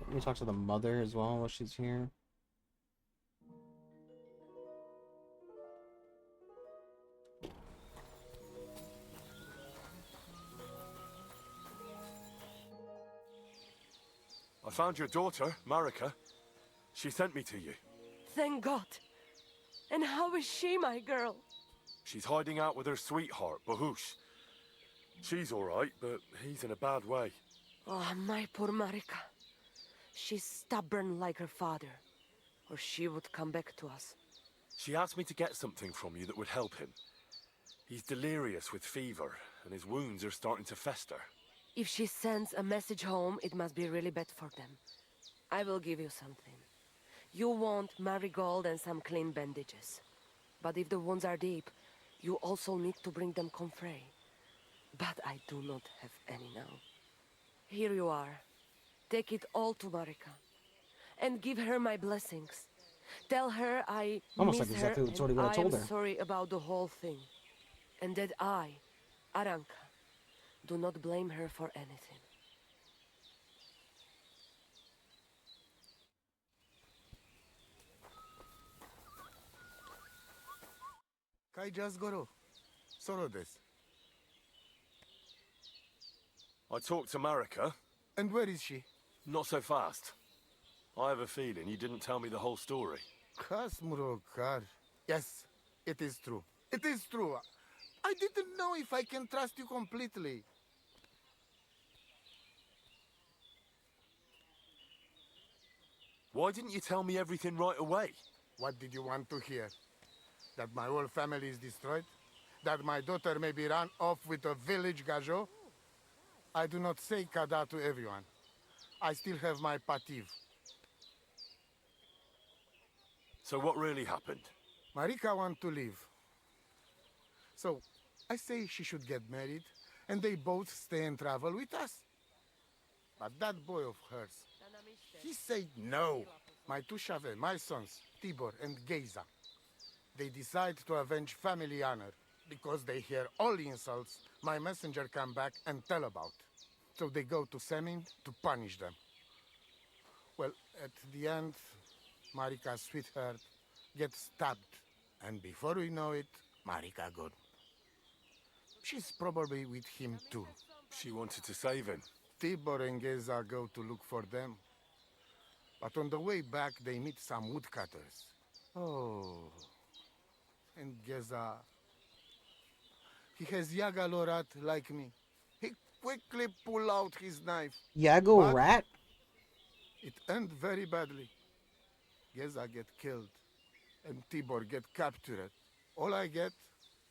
Let me talk to the mother as well while she's here. I found your daughter, Marika. She sent me to you. Thank God. And how is she, my girl? She's hiding out with her sweetheart, Bahush. She's all right, but he's in a bad way. Oh, my poor Marika. She's stubborn like her father, or she would come back to us. She asked me to get something from you that would help him. He's delirious with fever, and his wounds are starting to fester. If she sends a message home, it must be really bad for them. I will give you something. You want marigold and some clean bandages. But if the wounds are deep, you also need to bring them comfrey. But I do not have any now. Here you are. Take it all to Marika. And give her my blessings. Tell her I Almost miss like exactly her what I and told her. I'm sorry about the whole thing. And that I, Aranka, do not blame her for anything. Kai just goro. Solo des. I talked to Marika. And where is she? Not so fast. I have a feeling you didn't tell me the whole story. Kasmurokar. Yes, it is true. It is true. I didn't know if I can trust you completely. Why didn't you tell me everything right away? What did you want to hear? That my whole family is destroyed? That my daughter may be run off with a village gajo? I do not say kada to everyone. I still have my pativ. So what really happened? Marika want to leave. So, I say she should get married, and they both stay and travel with us. But that boy of hers, he said no. My two Shave, my sons, Tibor and Geza, they decide to avenge family honor because they hear all insults my messenger come back and tell about. So they go to Semin to punish them. Well, at the end, Marika's sweetheart gets stabbed. And before we know it, Marika gone. She's probably with him too. She wanted to save him. Tibor and Geza go to look for them. But on the way back, they meet some woodcutters. Oh. And Geza... He has Yaga Lorat like me. He quickly pull out his knife. Yago rat? It end very badly. Geza get killed. And Tibor get captured. All I get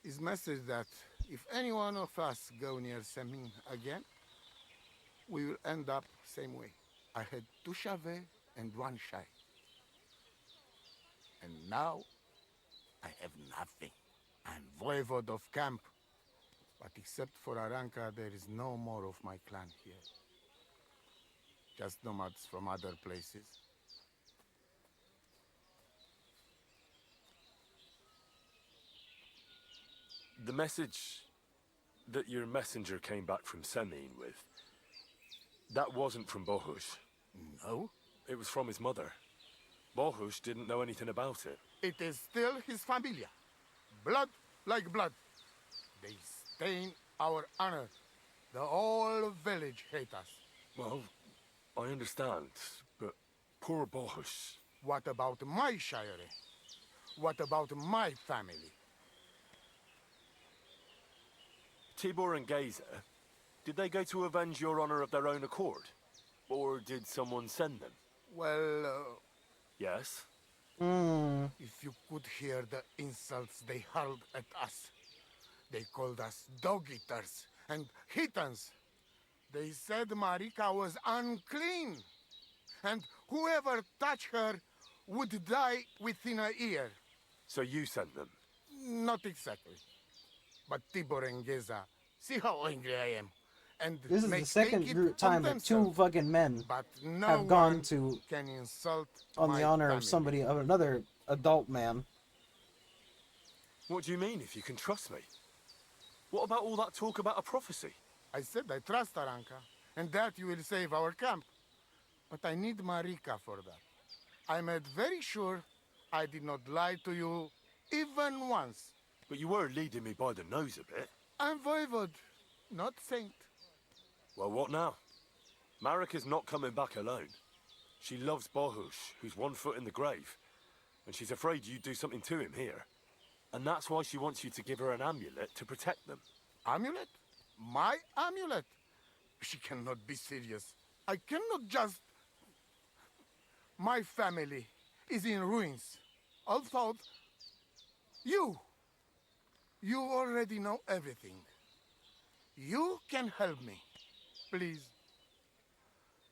is message that if any one of us go near Semin again, we will end up same way. I had 2 Shave and 1 Shai. And now, I have nothing. I'm voivode of camp. But except for Aranka, there is no more of my clan here. Just nomads from other places. The message that your messenger came back from Semin with, that wasn't from Bohush. No? It was from his mother. Bohush didn't know anything about it. It is still his familia. Blood like blood. They stain our honor. The whole village hate us. Well, I understand, but poor Bohush. What about my shire? What about my family? Tibor and Geza, did they go to avenge your honor of their own accord? Or did someone send them? Well, Yes? if you could hear the insults they hurled at us. They called us dog-eaters and hitans. They said Marika was unclean. And whoever touched her would die within a year. So you sent them? Not exactly. But Tibor and Geza, see how angry I am. And This is the second time that 2 fucking men no have gone to can insult on the honor family. of somebody, of another adult man. What do you mean, if you can trust me? What about all that talk about a prophecy? I said I trust Aranka, and that you will save our camp. But I need Marika for that. I made very sure I did not lie to you even once. But you were leading me by the nose a bit. I'm voivode, not saint. Well, what now? Marika's not coming back alone. She loves Bohush, who's 1 foot in the grave. And she's afraid you'd do something to him here. And that's why she wants you to give her an amulet to protect them. Amulet? My amulet? She cannot be serious. I cannot just... My family is in ruins. Although... You already know everything. You can help me. Please.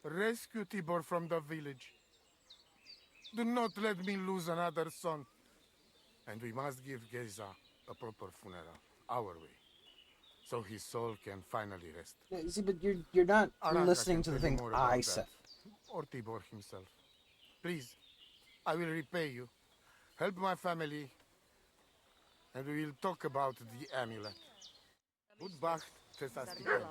Rescue Tibor from the village. Do not let me lose another son. And we must give Geza a proper funeral, our way. So his soul can finally rest. Yeah, see, but you're not Aranka listening can to the tell you things more about I that. said. Or Tibor himself. Please, I will repay you. Help my family. and we will talk about the amulet. Budbach Tesastikon.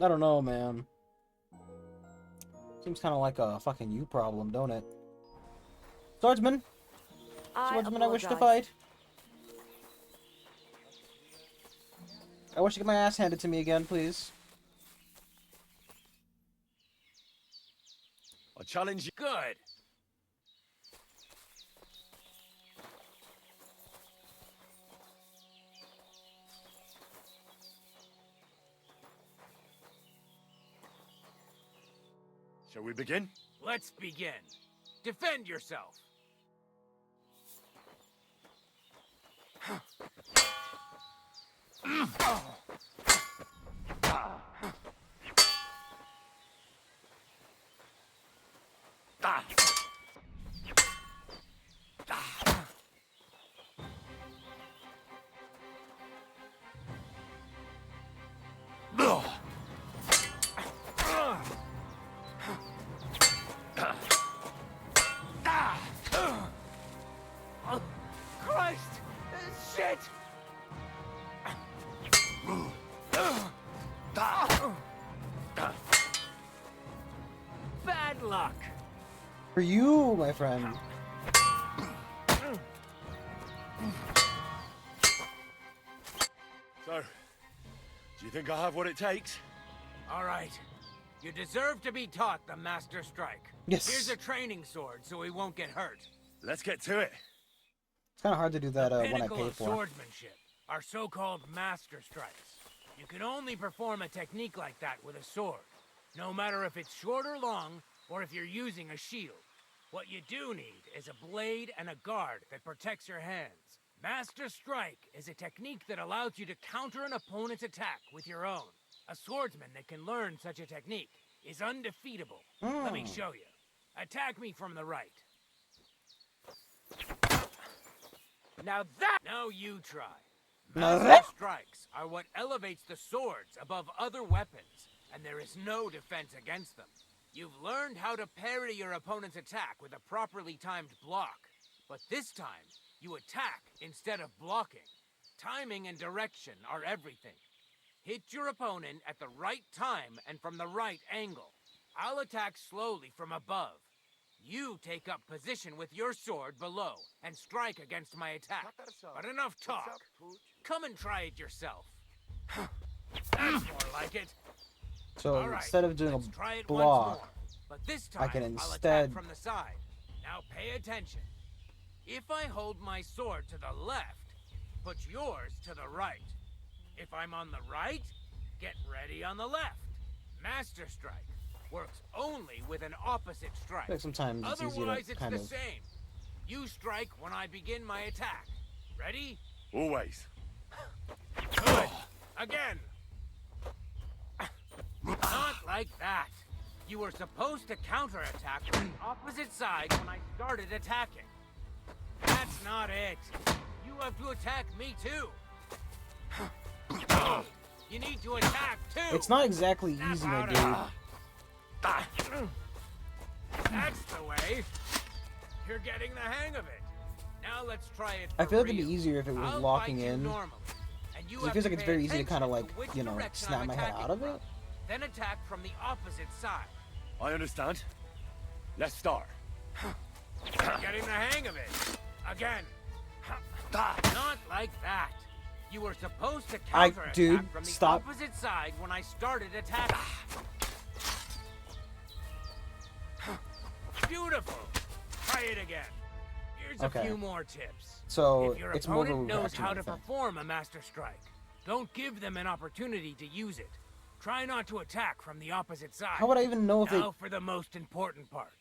I don't know, man. Seems kind of like a fucking you problem, don't it? Swordsman? Swordsman, I wish to fight. I wish to get my ass handed to me again, please. I challenge you. Good. Shall we begin? Let's begin. Defend yourself. Christ! Shit! Bad luck. For you, my friend. So, do you think I have what it takes? All right. You deserve to be taught the Master Strike. Yes. Here's a training sword so he won't get hurt. Let's get to it. It's kind of hard to do that The when I pinnacle pay of for. swordsmanship are so-called Master Strikes. You can only perform a technique like that with a sword, no matter if it's short or long, or if you're using a shield. What you do need is a blade and a guard that protects your hands. Master Strike is a technique that allows you to counter an opponent's attack with your own. A swordsman that can learn such a technique is undefeatable. Let me show you. Attack me from the right. Now you try. Master strikes are what elevates the swords above other weapons, and there is no defense against them. You've learned how to parry your opponent's attack with a properly timed block, but this time, you attack instead of blocking. Timing and direction are everything. Hit your opponent at the right time and from the right angle. I'll attack slowly from above. You take up position with your sword below and strike against my attack. But enough talk. Come and try it yourself. That's more like it. So All right, instead of doing let's a try it block, once more. But this time, I can I'll instead attack from the side. Now pay attention. If I hold my sword to the left, put yours to the right. If I'm on the right, get ready on the left. Master Strike works only with an opposite strike. like sometimes it's easier Otherwise, to it's kind the of. same. You strike when I begin my attack. Ready? Always. Good. Again. Not like that. You were supposed to counterattack from the opposite side when I started attacking. That's not it. You have to attack me too. You need to attack too. It's not exactly easy, my dude. That's the way. You're getting the hang of it. Now let's try it. I for feel like it'd be real. easier if it was I'll locking fight you in. normally, and you It have feels like to it's pay very easy to kind of attention like, to which you know, direction snap I'm my head attacking out of from. it. Then attack from the opposite side. I understand. Let's start. You're getting the hang of it. Again. Not like that. You were supposed to counterattack dude, from the stop. opposite side when I started attacking. Beautiful. Try it again. Here's a Okay. few more tips. So, if your it's more of a opponent knows reaction how to thing. perform a Master Strike, don't give them an opportunity to use it. Try not to attack from the opposite side. How would I even know if Now it? for the most important part.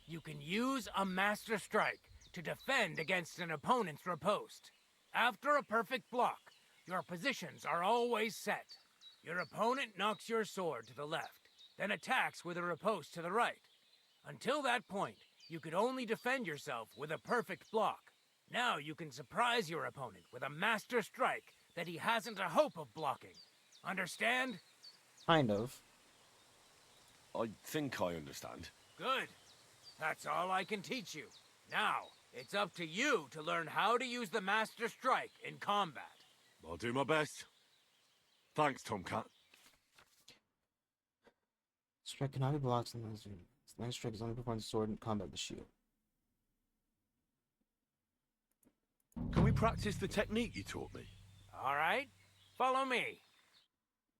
You can use a Master Strike to defend against an opponent's riposte. After a perfect block, your positions are always set. Your opponent knocks your sword to the left, then attacks with a riposte to the right. Until that point, you could only defend yourself with a perfect block. Now you can surprise your opponent with a Master Strike that he hasn't a hope of blocking. Understand? Kind of. I think I understand. Good. That's all I can teach you. Now, it's up to you to learn how to use the Master Strike in combat. I'll do my best. Thanks, Tomcat. Strike cannot be blocked unless Lance strike is only performed sword in combat with the shield. Can we practice the technique you taught me? All right? Follow me.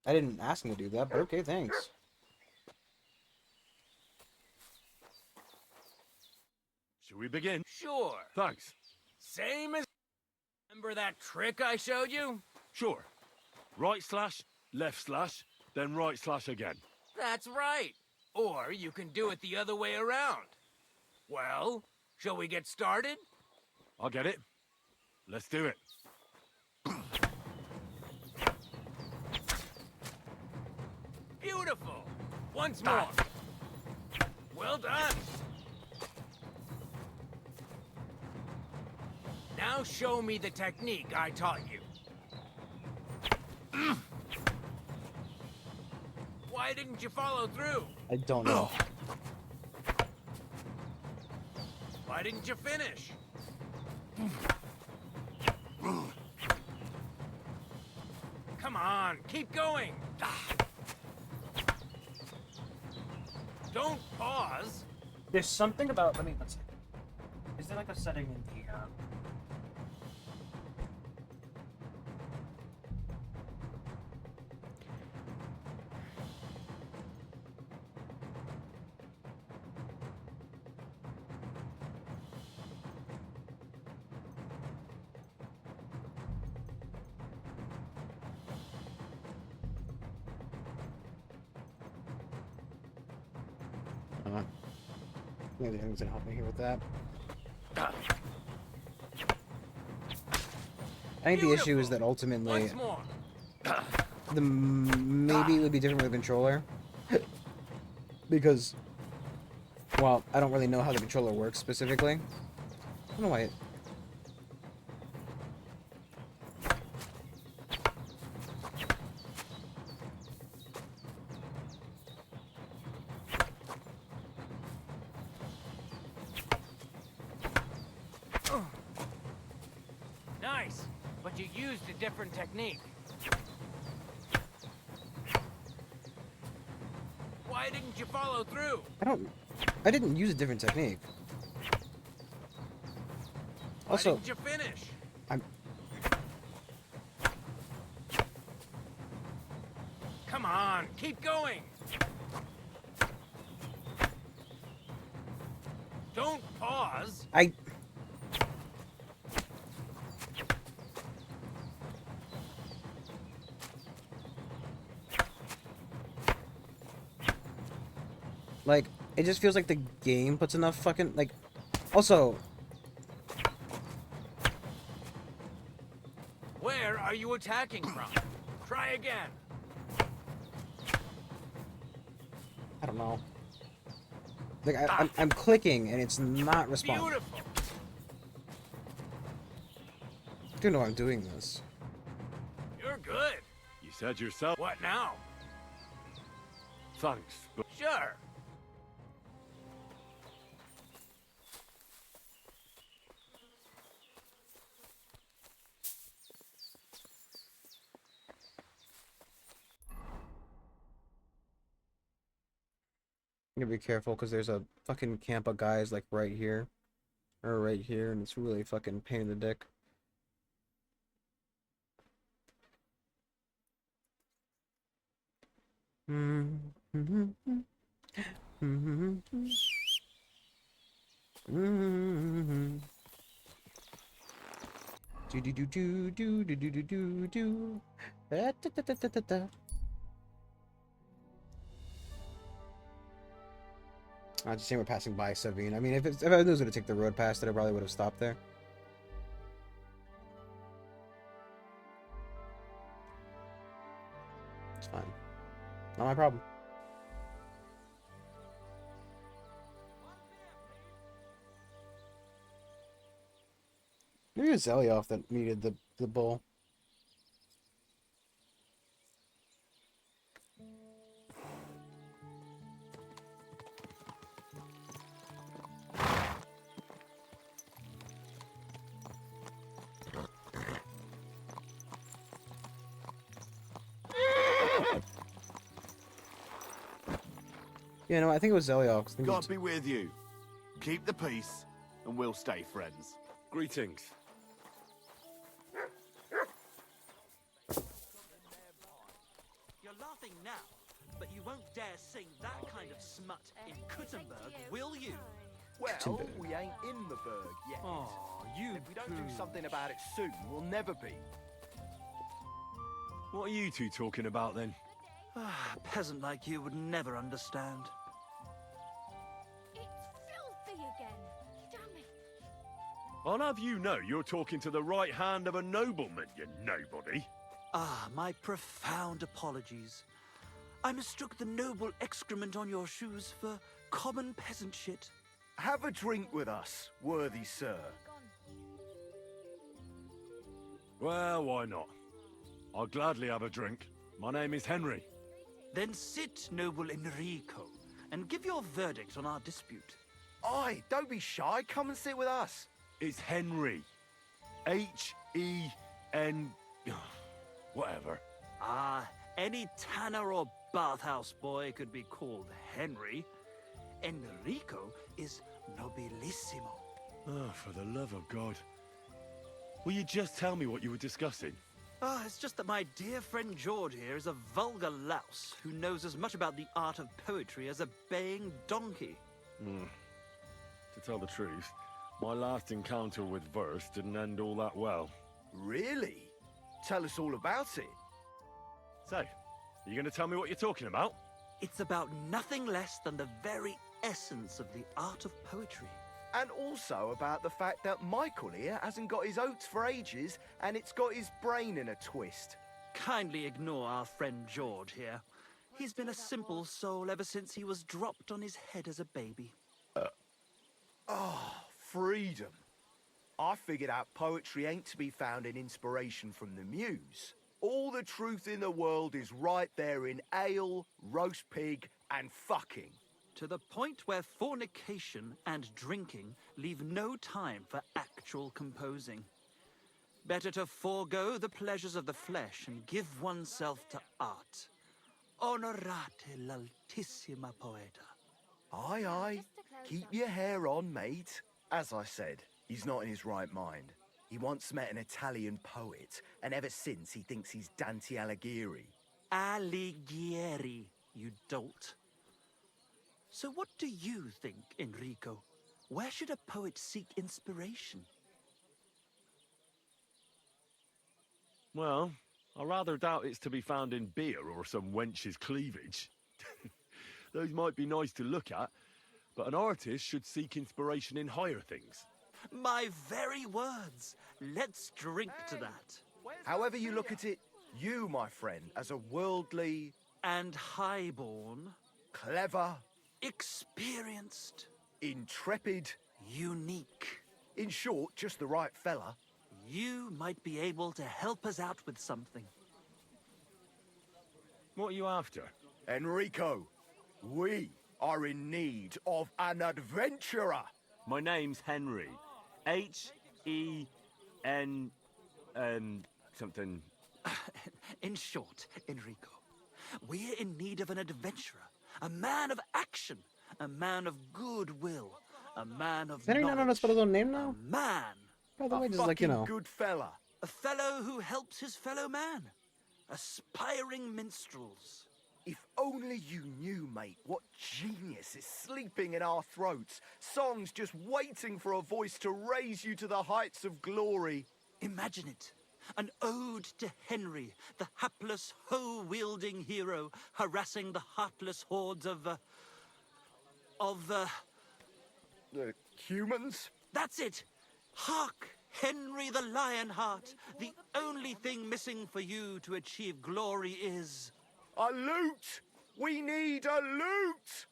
I didn't ask him to do that, but okay, thanks. Should we begin? Sure. Thanks. Same as... Remember that trick I showed you? Sure. Right slash, left slash, then right slash again. That's right. Or you can do it the other way around. Well, shall we get started? I get it. Let's do it. Beautiful. Once more. Well done. Now show me the technique I taught you. Why didn't you follow through? I don't know. Why didn't you finish? Come on, keep going. Don't pause. There's something about. Let me. Let's see. Is there like a setting in the? Maybe the thing's gonna help me here with that. I think the issue is that ultimately, maybe it would be different with a controller, because, well, I don't really know how the controller works specifically. I don't know why. Nice, but you used a different technique. Why didn't you follow through? I didn't use a different technique. Why Also, didn't you finish? Come on, keep going. Don't pause. Like, it just feels like the game puts enough fucking, like, also, Where are you attacking from? Try again. I don't know. Like, I'm clicking and it's not responding. Beautiful. I don't know why I'm doing this. You're good. You said yourself. What now? Thanks, but... Sure. I'm gonna be careful because there's a fucking camp of guys like right here. Or right here, and it's really fucking pain in the dick. Do do do do do do do do do do. Da, da, da, da, da, da, da. I just saying we're passing by Savine. I mean, if I knew it was gonna take the road past it, I probably would have stopped there. It's fine. Not my problem. Maybe it was Zelioff that needed the bull. You know, I think it was Zeliox. I think God be with you. Keep the peace, and we'll stay friends. Greetings. You're laughing now, but you won't dare sing that kind of smut in Kuttenberg, will you? Well, we ain't in the burg yet. Oh, you If we don't do something about it soon, we'll never be. What are you two talking about then? A peasant like you would never understand. Filthy again. Damn it. I'll have you know you're talking to the right hand of a nobleman, you nobody. Ah, my profound apologies. I mistook the noble excrement on your shoes for common peasant shit. Have a drink with us, worthy sir. Well, why not? I'll gladly have a drink. My name is Henry. Then sit, noble Enrico, and give your verdict on our dispute. Aye, don't be shy. Come and sit with us. It's Henry. H-E-N... whatever. Ah, any tanner or bathhouse boy could be called Henry. Enrico is nobilissimo. Oh, for the love of God. Will you just tell me what you were discussing? Ah, it's just that my dear friend George here is a vulgar louse who knows as much about the art of poetry as a baying donkey. To tell the truth, my last encounter with verse didn't end all that well. Really? Tell us all about it. So, are you going to tell me what you're talking about? It's about nothing less than the very essence of the art of poetry. And also about the fact that Michael here hasn't got his oats for ages and it's got his brain in a twist. Kindly ignore our friend George here. He's been a simple soul ever since he was dropped on his head as a baby. Freedom. I figured out poetry ain't to be found in inspiration from the muse. All the truth in the world is right there in ale, roast pig, and fucking. To the point where fornication and drinking leave no time for actual composing. Better to forego the pleasures of the flesh and give oneself to art. Honorate l'altissima poeta. Aye, aye. Keep your hair on, mate. As I said, he's not in his right mind. He once met an Italian poet, and ever since he thinks he's Dante Alighieri. Alighieri, you dolt. So what do you think, Enrico? Where should a poet seek inspiration? Well, I rather doubt it's to be found in beer or some wench's cleavage. Those might be nice to look at, but an artist should seek inspiration in higher things. My very words. Let's drink to that. However you look at it, you, my friend, as a worldly... and highborn... clever... experienced... intrepid... unique... in short, just the right fella... you might be able to help us out with something. What are you after? Enrico, we are in need of an adventurer. My name's Henry. H-E-N... something... In short, Enrico, we're in need of an adventurer, a man of action, a man of goodwill, a man of Is Henry not on a spell name now? a man. By the way, A just like, you know. good fella. A fellow who helps his fellow man. Aspiring minstrels. If only you knew, mate, what genius is sleeping in our throats. Songs just waiting for a voice to raise you to the heights of glory. Imagine it. An ode to Henry, the hapless, hoe-wielding hero, harassing the heartless hordes of humans? That's it! Hark! Henry the Lionheart! The only thing missing for you to achieve glory is... a loot! We need a loot!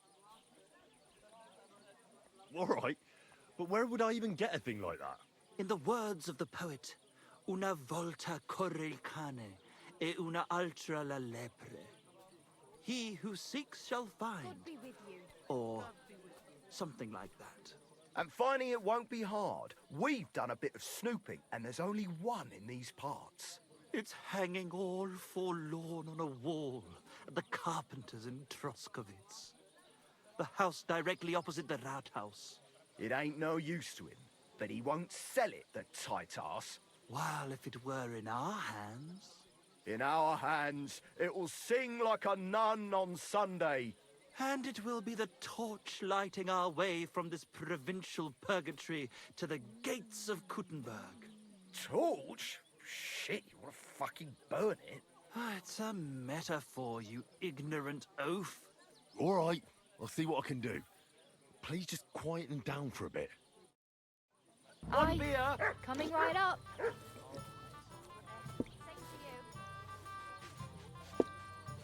All right, but where would I even get a thing like that? In the words of the poet, una volta corre il cane, e una altra la lepre. He who seeks shall find. Or something like that. And finding it won't be hard. We've done a bit of snooping, and there's only one in these parts. It's hanging all forlorn on a wall at the carpenters in Troskowitz. The house directly opposite the Rathaus. It ain't no use to him, but he won't sell it, the tight ass. Well, if it were in our hands... In our hands, it will sing like a nun on Sunday. And it will be the torch lighting our way from this provincial purgatory to the gates of Kuttenberg. Torch? Shit, you want to fucking burn it? It's a metaphor, you ignorant oaf. All right, I'll see what I can do. Please just quieten down for a bit. One beer! Coming right up.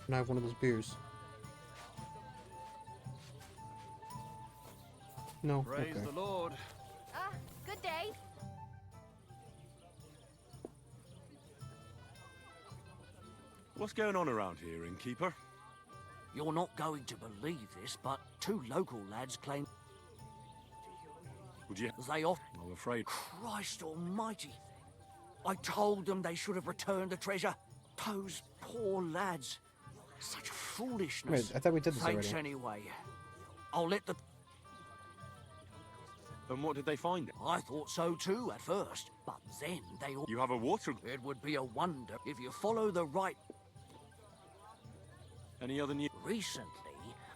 Can I have one of those beers? No. Praise Okay. the Lord. Good day. What's going on around here, innkeeper? You're not going to believe this, but 2 local lads claim Would you? they off. I'm afraid. Christ almighty. I told them they should have returned the treasure. Those poor lads. Such foolishness. Wait, I thought we did this Thanks already. anyway. I'll let the... And what did they find? I thought so too at first, but then they all... You have a water... It would be a wonder if you follow the right... Any other news? Recently,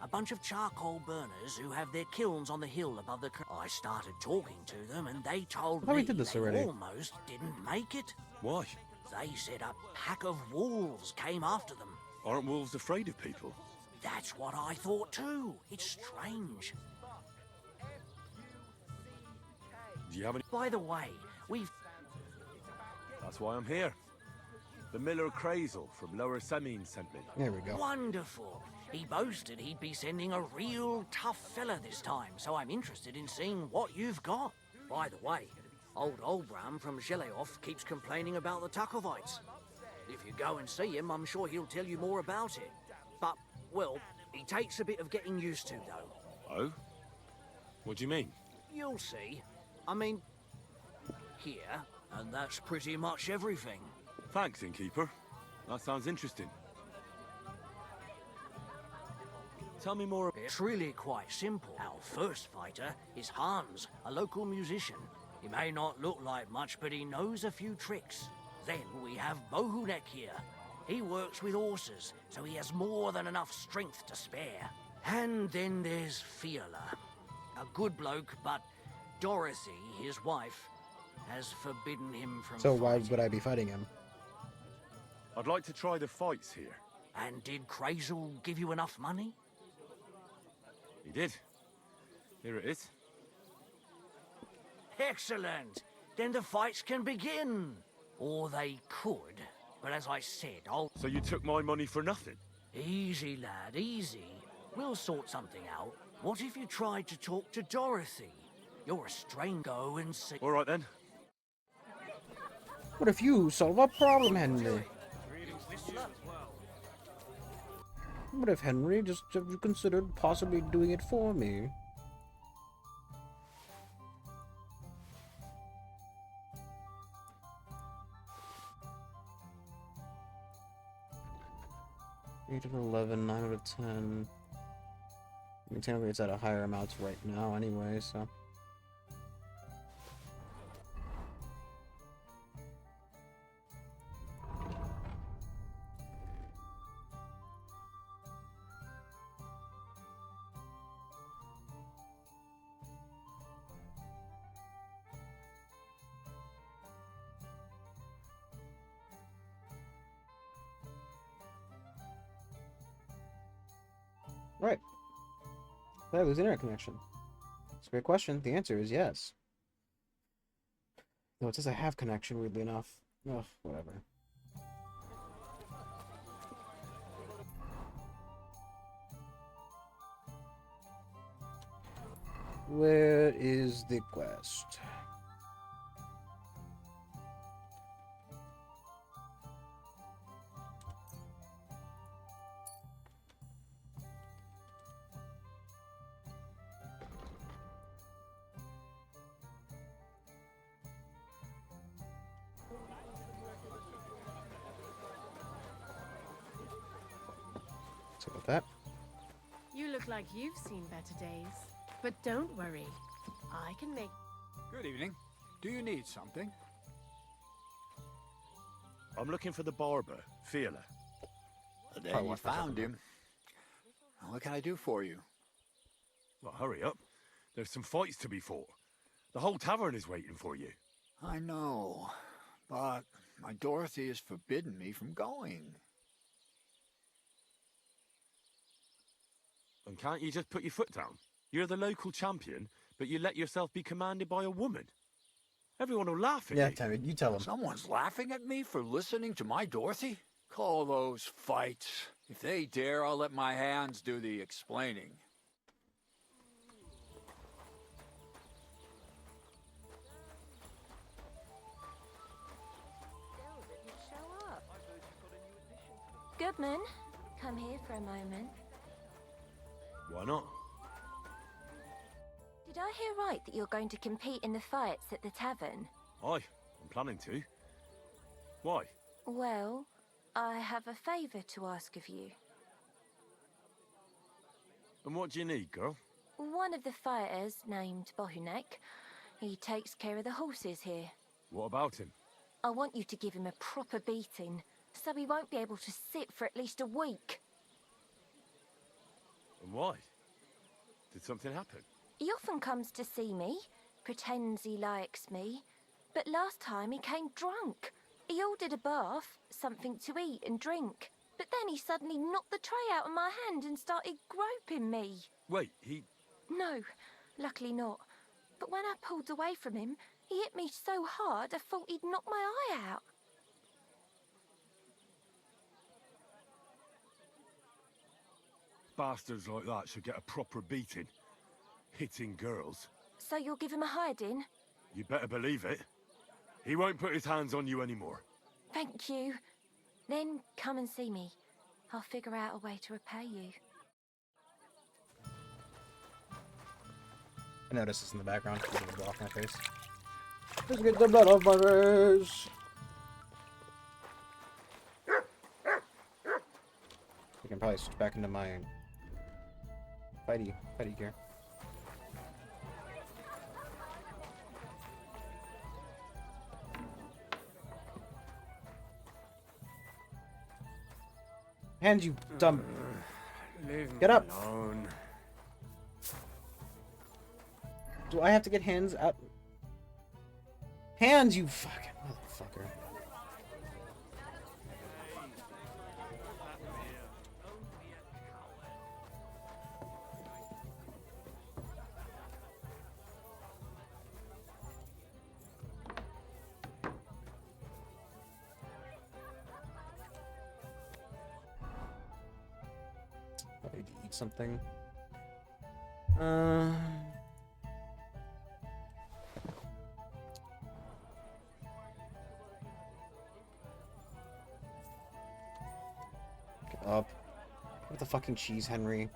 a bunch of charcoal burners who have their kilns on the hill above the... I started talking to them and they told thought we me did this they already. almost didn't make it. Why? They said a pack of wolves came after them. Aren't wolves afraid of people? That's what I thought too. It's strange. Do you have any... By the way, we've... That's why I'm here. The Miller Crazel from Lower Semine sent me. There we go. Wonderful. He boasted he'd be sending a real tough fella this time, so I'm interested in seeing what you've got. By the way, old Olbram from Zheleoth keeps complaining about the Takovites. If you go and see him, I'm sure he'll tell you more about it. But, well, he takes a bit of getting used to, though. Oh? What do you mean? You'll see. I mean, here, and that's pretty much everything. Thanks, innkeeper. That sounds interesting. Tell me more. It's really quite simple. Our first fighter is Hans, a local musician. He may not look like much, but he knows a few tricks. Then we have Bohunek here. He works with horses, so he has more than enough strength to spare. And then there's Fiala. A good bloke, but Dorothy, his wife, has forbidden him from So why fighting. would I be fighting him? I'd like to try the fights here. And did Crazel give you enough money? He did. Here it is. Excellent! Then the fights can begin. Or they could. But as I said, I'll... So you took my money for nothing? Easy, lad, easy. We'll sort something out. What if you tried to talk to Dorothy? You're a stranger. Go and see... All right, then. What if you solve a problem, Henry? What if Henry just considered possibly doing it for me? Eight of 11, 9 out of 10. I mean, technically it's at a higher amounts right now anyway, so. Right. Did I lose internet connection? It's a great question. The answer is yes. No, it says I have connection, weirdly enough. Ugh, whatever. Where is the quest? Sorry about that. You look like you've seen better days. But don't worry. I can make... Good evening. Do you need something? I'm looking for the barber, Feeler. There you found him. What can I do for you? Well, hurry up. There's some fights to be fought. The whole tavern is waiting for you. I know, but my Dorothy has forbidden me from going. And can't you just put your foot down? You're the local champion, but you let yourself be commanded by a woman. Everyone will laugh at you. Yeah, Terry, you tell him. Someone's laughing at me for listening to my Dorothy? Call those fights. If they dare, I'll let my hands do the explaining. Goodman, come here for a moment. Why not? Did I hear right that you're going to compete in the fights at the tavern? Aye, I'm planning to. Why? Well, I have a favour to ask of you. And what do you need, girl? One of the fighters, named Bohunek, he takes care of the horses here. What about him? I want you to give him a proper beating, so he won't be able to sit for at least a week. And why? Did something happen? He often comes to see me, pretends he likes me, but last time he came drunk. He ordered a bath, something to eat and drink, but then he suddenly knocked the tray out of my hand and started groping me. Wait, he... No, luckily not. But when I pulled away from him, he hit me so hard I thought he'd knock my eye out. Bastards like that should get a proper beating. Hitting girls. So you'll give him a hiding? You better believe it. He won't put his hands on you anymore. Thank you. Then come and see me. I'll figure out a way to repay you. I noticed this in the background. There's a block in my face. Let's get the blood off my face. I can probably switch back into my fighty gear. Hands, you dumb. Get up. Alone. Do I have to get hands out? Hands, you fucking motherfucker. I need to eat something. Get up. What the fucking cheese, Henry?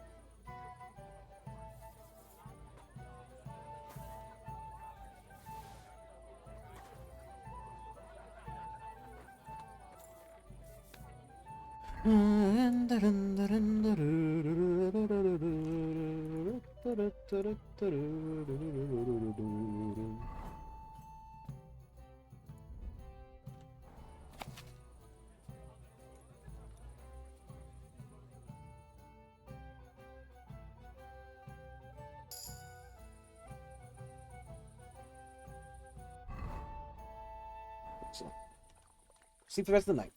Sleep the rest of the night.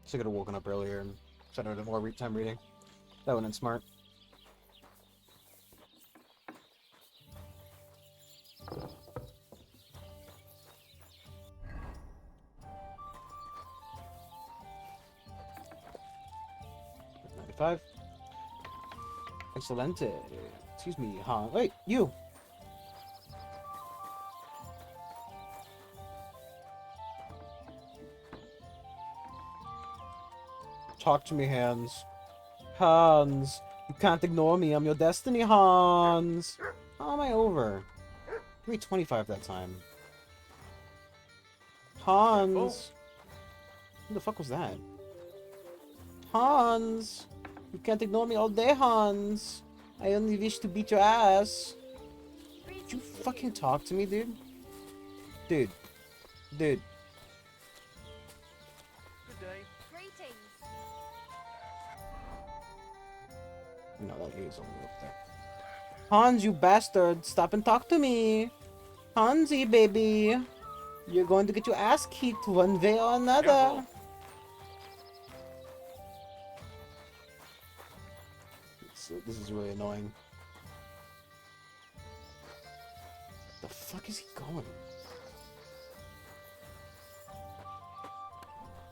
Should have woken up earlier and started a more time reading. That would've been smart. $95. Excelente. Excuse me, Han. Wait, you! Talk to me, Hans. Hans! You can't ignore me. I'm your destiny, Hans! How am I over? Give me 25 that time. Hans! Who the fuck was that? Hans! You can't ignore me all day, Hans! I only wish to beat your ass. Did you fucking talk to me, dude? Dude. Dude. Good day. Greetings. No, that is only up there. Hans, you bastard! Stop and talk to me! Hansi, baby! You're going to get your ass kicked one way or another! Careful. This is really annoying. The fuck is he going?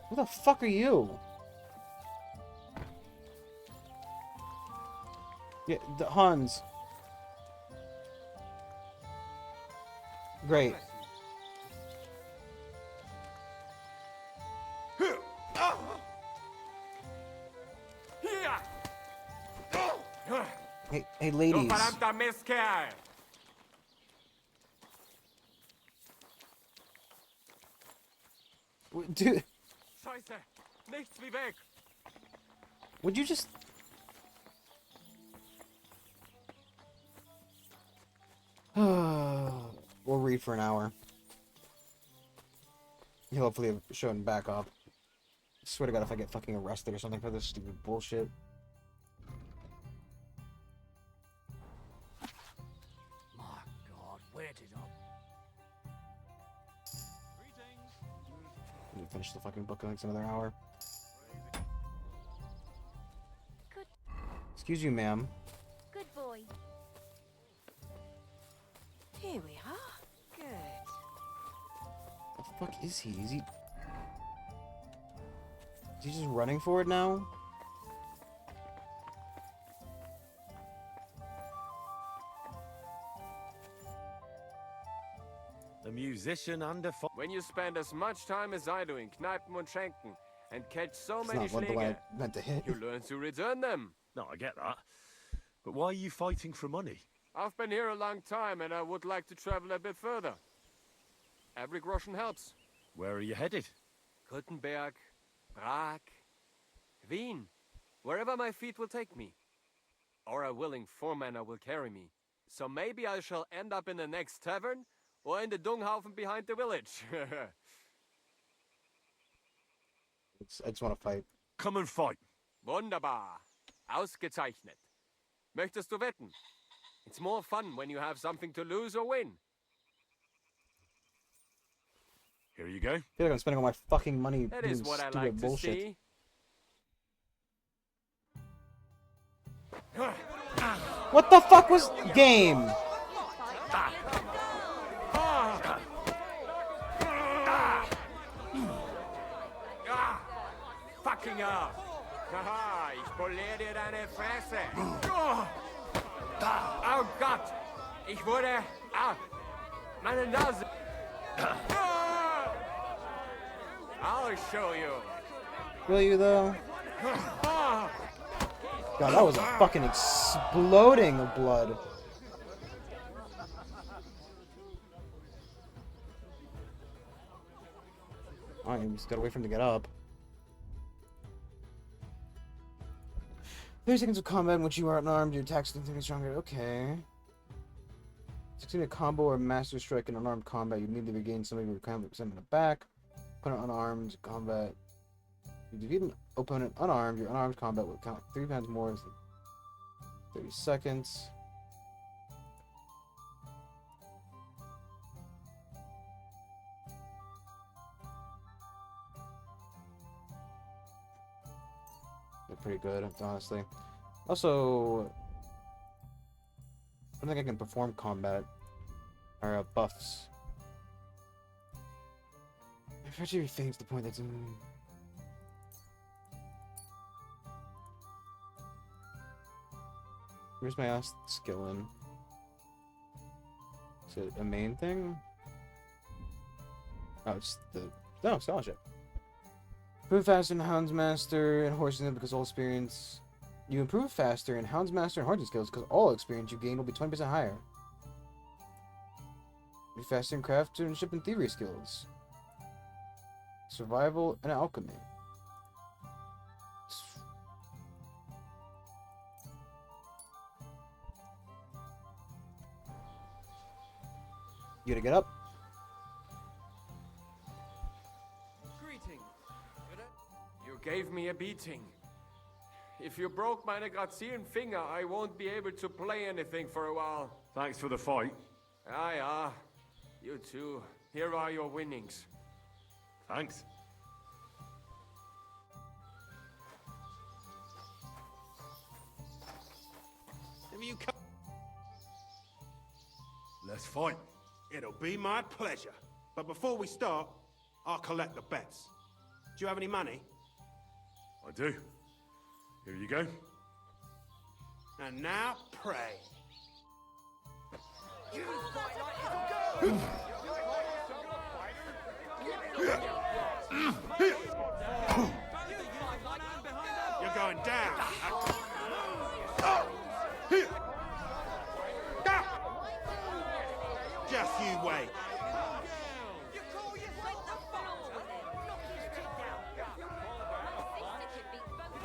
Who the fuck are you? Yeah, the Hans. Great. Hey, ladies. Du verdammter Mistkerl! Dude, Scheiße! Nichts wie weg! would you just... We'll read for an hour. He'll hopefully have shown back up. I swear to God, if I get fucking arrested or something for this stupid bullshit. My God, where did I... I need to finish the fucking book in the next another hour. Good. Excuse you, ma'am. Good boy. Here we are. Good. The fuck is he? Is he just running for it now? A musician and a When you spend as much time as I do in Kneipen und Schenken and catch so It's many not what the way Schläge, I meant to hit. you learn to return them. No, I get that. But why are you fighting for money? I've been here a long time and I would like to travel a bit further. Every groschen helps. Where are you headed? Kuttenberg, Prag, Wien, wherever my feet will take me. Or a willing foreman will carry me. So maybe I shall end up in the next tavern or in the Dunghaufen behind the village. I just want to fight. Come and fight. Wunderbar. Ausgezeichnet. Möchtest du wetten? It's more fun when you have something to lose or win. Here you go. I feel like I'm spending all my fucking money That doing is what I stupid like to bullshit. see. What the fuck was game? Fucking hell! Haha, ich poliere dir deine Fresse! Oh Gott! Ich wurde... Ah! Meine Nase! I'll show you! Will you though? God, that was a fucking exploding of blood. I just gotta wait for him to get up. 30 seconds of combat in which you are unarmed, your attacks continue stronger. Okay. Succeed a combo or master strike in unarmed combat, you immediately regain some of your combat percent in the back. Opponent unarmed combat. If you defeat an opponent unarmed, your unarmed combat will count 3 times more than 30 seconds. They're pretty good, honestly. Also, I don't think I can perform combat or buffs. If actually things the point that's where's my last skill in? Is it a main thing? Oh, it's the scholarship. Improve faster in Houndsmaster and Horseman because all experience. You improve faster in Houndsmaster and Horseman skills because all experience you gain will be 20% higher. Be faster in Craftsmanship and Thievery skills. Survival and alchemy. You gotta get up. Greetings. You gave me a beating. If you broke my Negrazian finger, I won't be able to play anything for a while. Thanks for the fight. Ah. You too. Here are your winnings. Thanks. Have you come? Let's fight. It'll be my pleasure. But before we start, I'll collect the bets. Do you have any money? I do. Here you go. And now, pray. You're going down. Just you wait.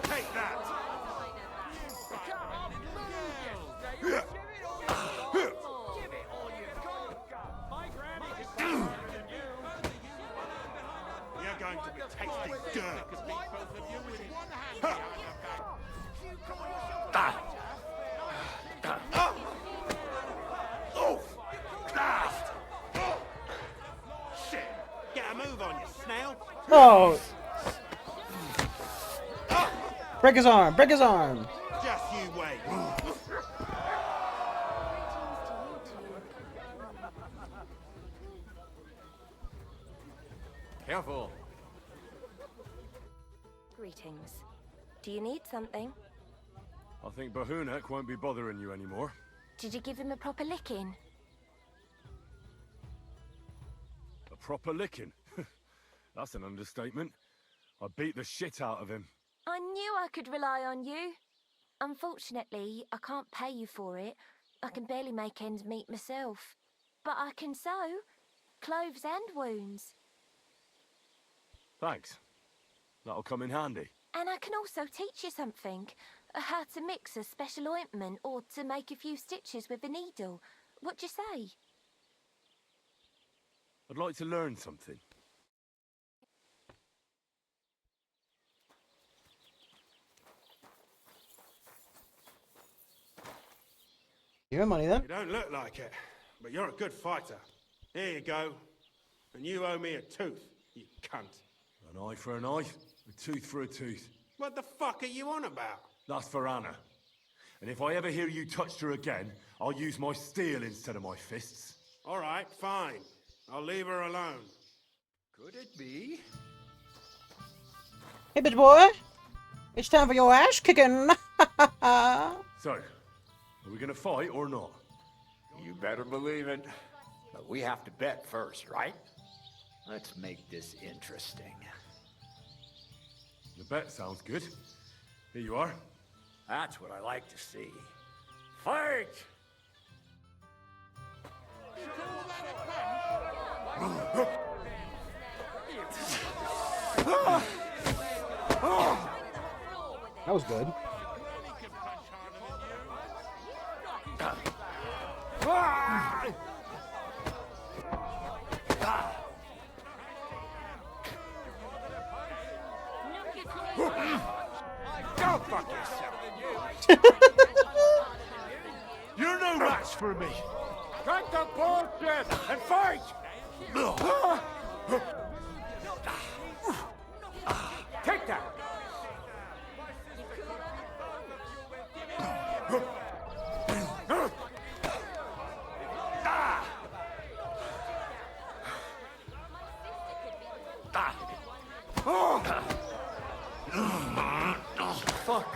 Take that. You're going to be tasting dirt. Shit! Get a move on, you snail. Oh! Break his arm! Break his arm! Just you wait. Careful. Greetings. Do you need something? I think Bahunek won't be bothering you anymore. Did you give him a proper licking? A proper licking? That's an understatement. I beat the shit out of him. I knew I could rely on you. Unfortunately, I can't pay you for it. I can barely make ends meet myself. But I can sew clothes and wounds. Thanks. That'll come in handy. And I can also teach you something. How to mix a special ointment or to make a few stitches with a needle. What do you say? I'd like to learn something. You have money then? You don't look like it, but you're a good fighter. Here you go. And you owe me a tooth, you cunt. An eye for an eye, a tooth for a tooth. What the fuck are you on about? That's for Anna. And if I ever hear you touched her again, I'll use my steel instead of my fists. All right, fine. I'll leave her alone. Could it be? Hey, bitch boy! It's time for your ass kicking! So, are we gonna fight or not? You better believe it. But we have to bet first, right? Let's make this interesting. The bet sounds good. Here you are. That's what I like to see. Fight! That was good. Go fuck yourself. You're no match for me. Cut the bullshit and fight! Take that! Fuck.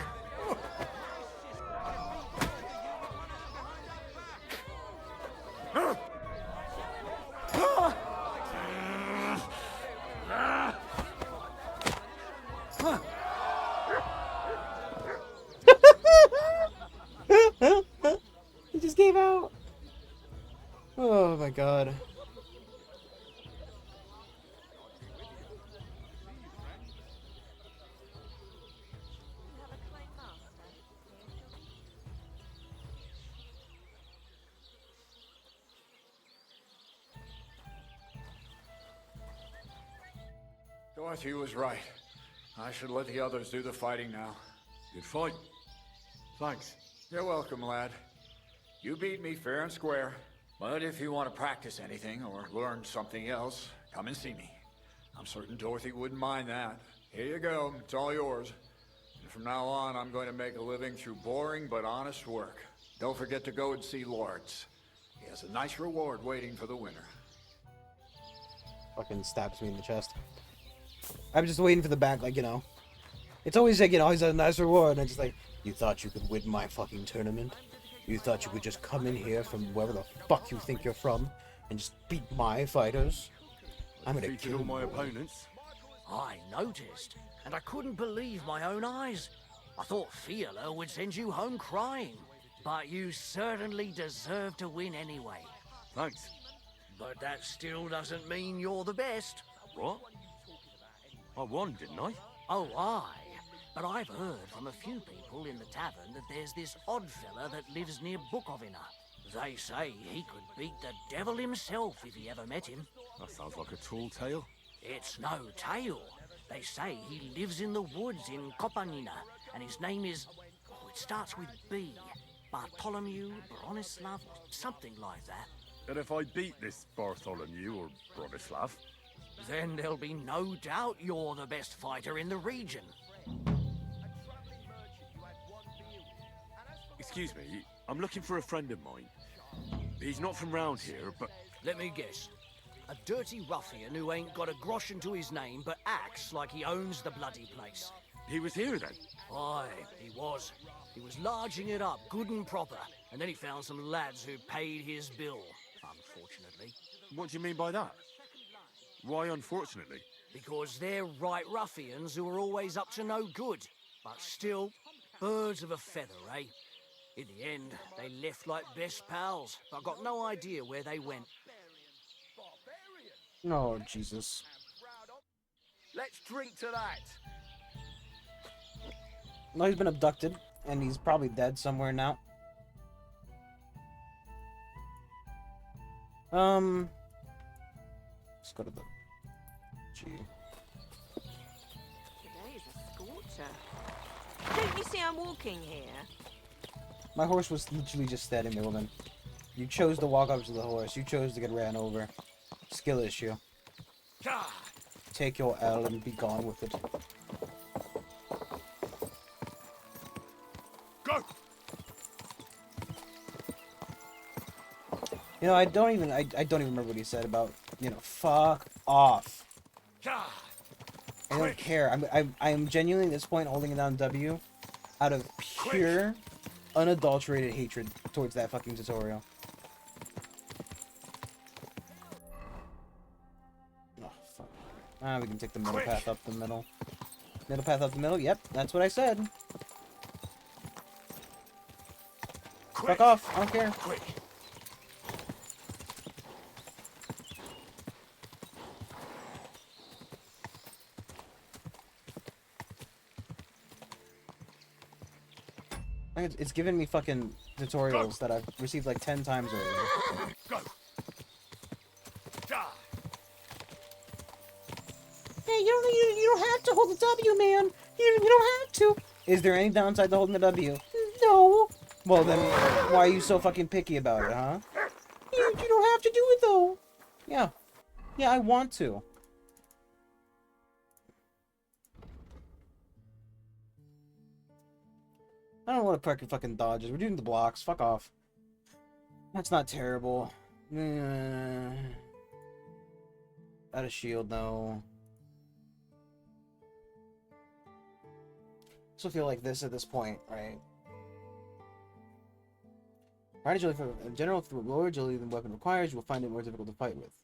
He just gave out. Oh my god. Dorothy was right. I should let the others do the fighting now. Good fight. Thanks. You're welcome, lad. You beat me fair and square. But if you want to practice anything or learn something else, come and see me. I'm certain Dorothy wouldn't mind that. Here you go. It's all yours. And from now on, I'm going to make a living through boring but honest work. Don't forget to go and see Lawrence. He has a nice reward waiting for the winner. Fucking stabs me in the chest. I'm just waiting for the back, like, you know. It's always like, you know, he's a nice reward, and I'm just like, you thought you could win my fucking tournament? You thought you could just come in here from wherever the fuck you think you're from and just beat my fighters? I'm gonna kill all my you. opponents. I noticed, and I couldn't believe my own eyes. I thought Fiala would send you home crying, but you certainly deserve to win anyway. Thanks. But that still doesn't mean you're the best. What? I won, didn't I? Oh, aye. But I've heard from a few people in the tavern that there's this odd fella that lives near Bukovina. They say he could beat the devil himself if he ever met him. That sounds like a tall tale. It's no tale. They say he lives in the woods in Kopanina, and his name is... Oh, it starts with B. Bartholomew, Bronislav, something like that. And if I beat this Bartholomew or Bronislav? Then there'll be no doubt you're the best fighter in the region. Excuse me, I'm looking for a friend of mine. He's not from round here, but... Let me guess. A dirty ruffian who ain't got a groschen to his name, but acts like he owns the bloody place. He was here then? Aye, he was. He was larging it up, good and proper, and then he found some lads who paid his bill, unfortunately. What do you mean by that? Why unfortunately? Because they're right ruffians who are always up to no good. But still, birds of a feather, eh? In the end, they left like best pals, but got no idea where they went. Oh, Jesus. Let's drink to that. No, he's been abducted, and he's probably dead somewhere now. Let's go to the G. Today's a scorcher. Don't you see I'm walking here? My horse was literally just standing there, woman. You chose to walk up to the horse. You chose to get ran over. Skill issue. Take your L and be gone with it. Go! You know, I don't even remember what he said about, you know, fuck off. I don't care. I'm genuinely at this point holding it down W out of pure, unadulterated hatred towards that fucking tutorial. Oh, fuck. Ah, we can take the middle path up the middle. Middle path up the middle? Yep, that's what I said. Fuck off. I don't care. It's given me fucking tutorials that I've received like 10 times already. Go! Hey, you don't have to hold the W, man. You don't have to. Is there any downside to holding the W? No. Well then, why are you so fucking picky about it, huh? You don't have to do it though. Yeah. Yeah, I want to. I don't know what a fucking dodge is. We're doing the blocks. Fuck off. That's not terrible. Out of shield, no. I also feel like this at this point, right? Right agility for in general, through lower agility than the weapon requires, you will find it more difficult to fight with.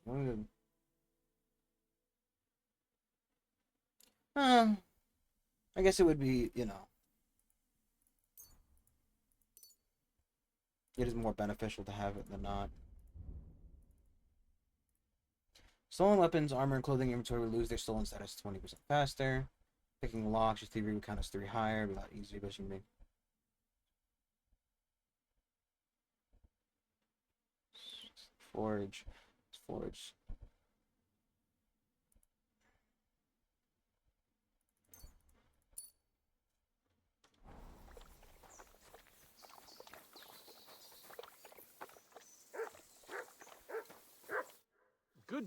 I guess it would be, you know. It is more beneficial to have it than not. Stolen weapons, armor, and clothing inventory will lose their stolen status 20% faster. Picking locks, your thievery will count as 3 higher, be a lot easier, but you can make. Forge. Forge.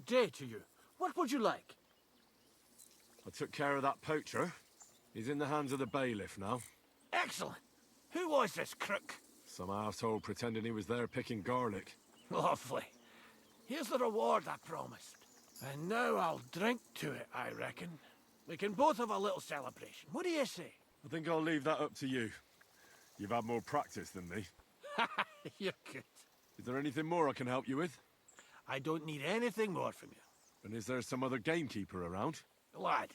Good day to you. What would you like? I took care of that poacher. He's in the hands of the bailiff now. Excellent. Who was this crook? Some arsehole pretending he was there picking garlic. Lovely. Here's the reward I promised. And now I'll drink to it, I reckon. We can both have a little celebration. What do you say? I think I'll leave that up to you. You've had more practice than me. You're good. Is there anything more I can help you with? I don't need anything more from you. And is there some other gamekeeper around? Lad,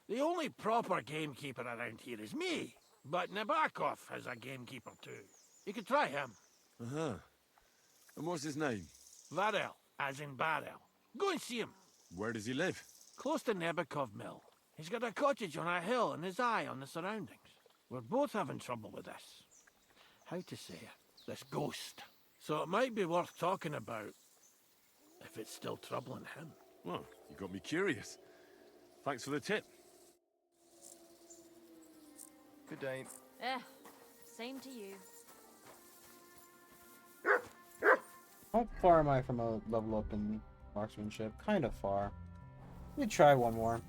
the only proper gamekeeper around here is me. But Nabokov has a gamekeeper too. You could try him. Uh-huh. And what's his name? Varel, as in barrel. Go and see him. Where does he live? Close to Nabokov Mill. He's got a cottage on a hill and his eye on the surroundings. We're both having trouble with this. How to say it? This ghost. So it might be worth talking about if it's still troubling him. Well, you got me curious. Thanks for the tip. Good day. Same to you. How far am I from a level up in marksmanship? Kind of far. Let me try one more.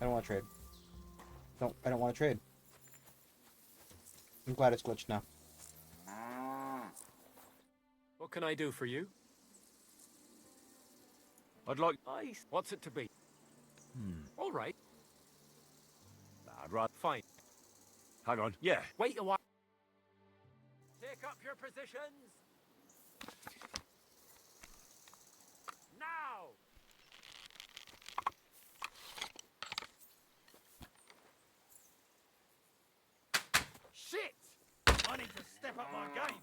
I don't want to trade. I don't want to trade. I'm glad it's glitched now. What can I do for you? I'd like Ice. What's it to be? All right. I'd rather... Fine. Hang on. Yeah. Wait a while. Take up your positions. Now. Shit! I need to step up my game.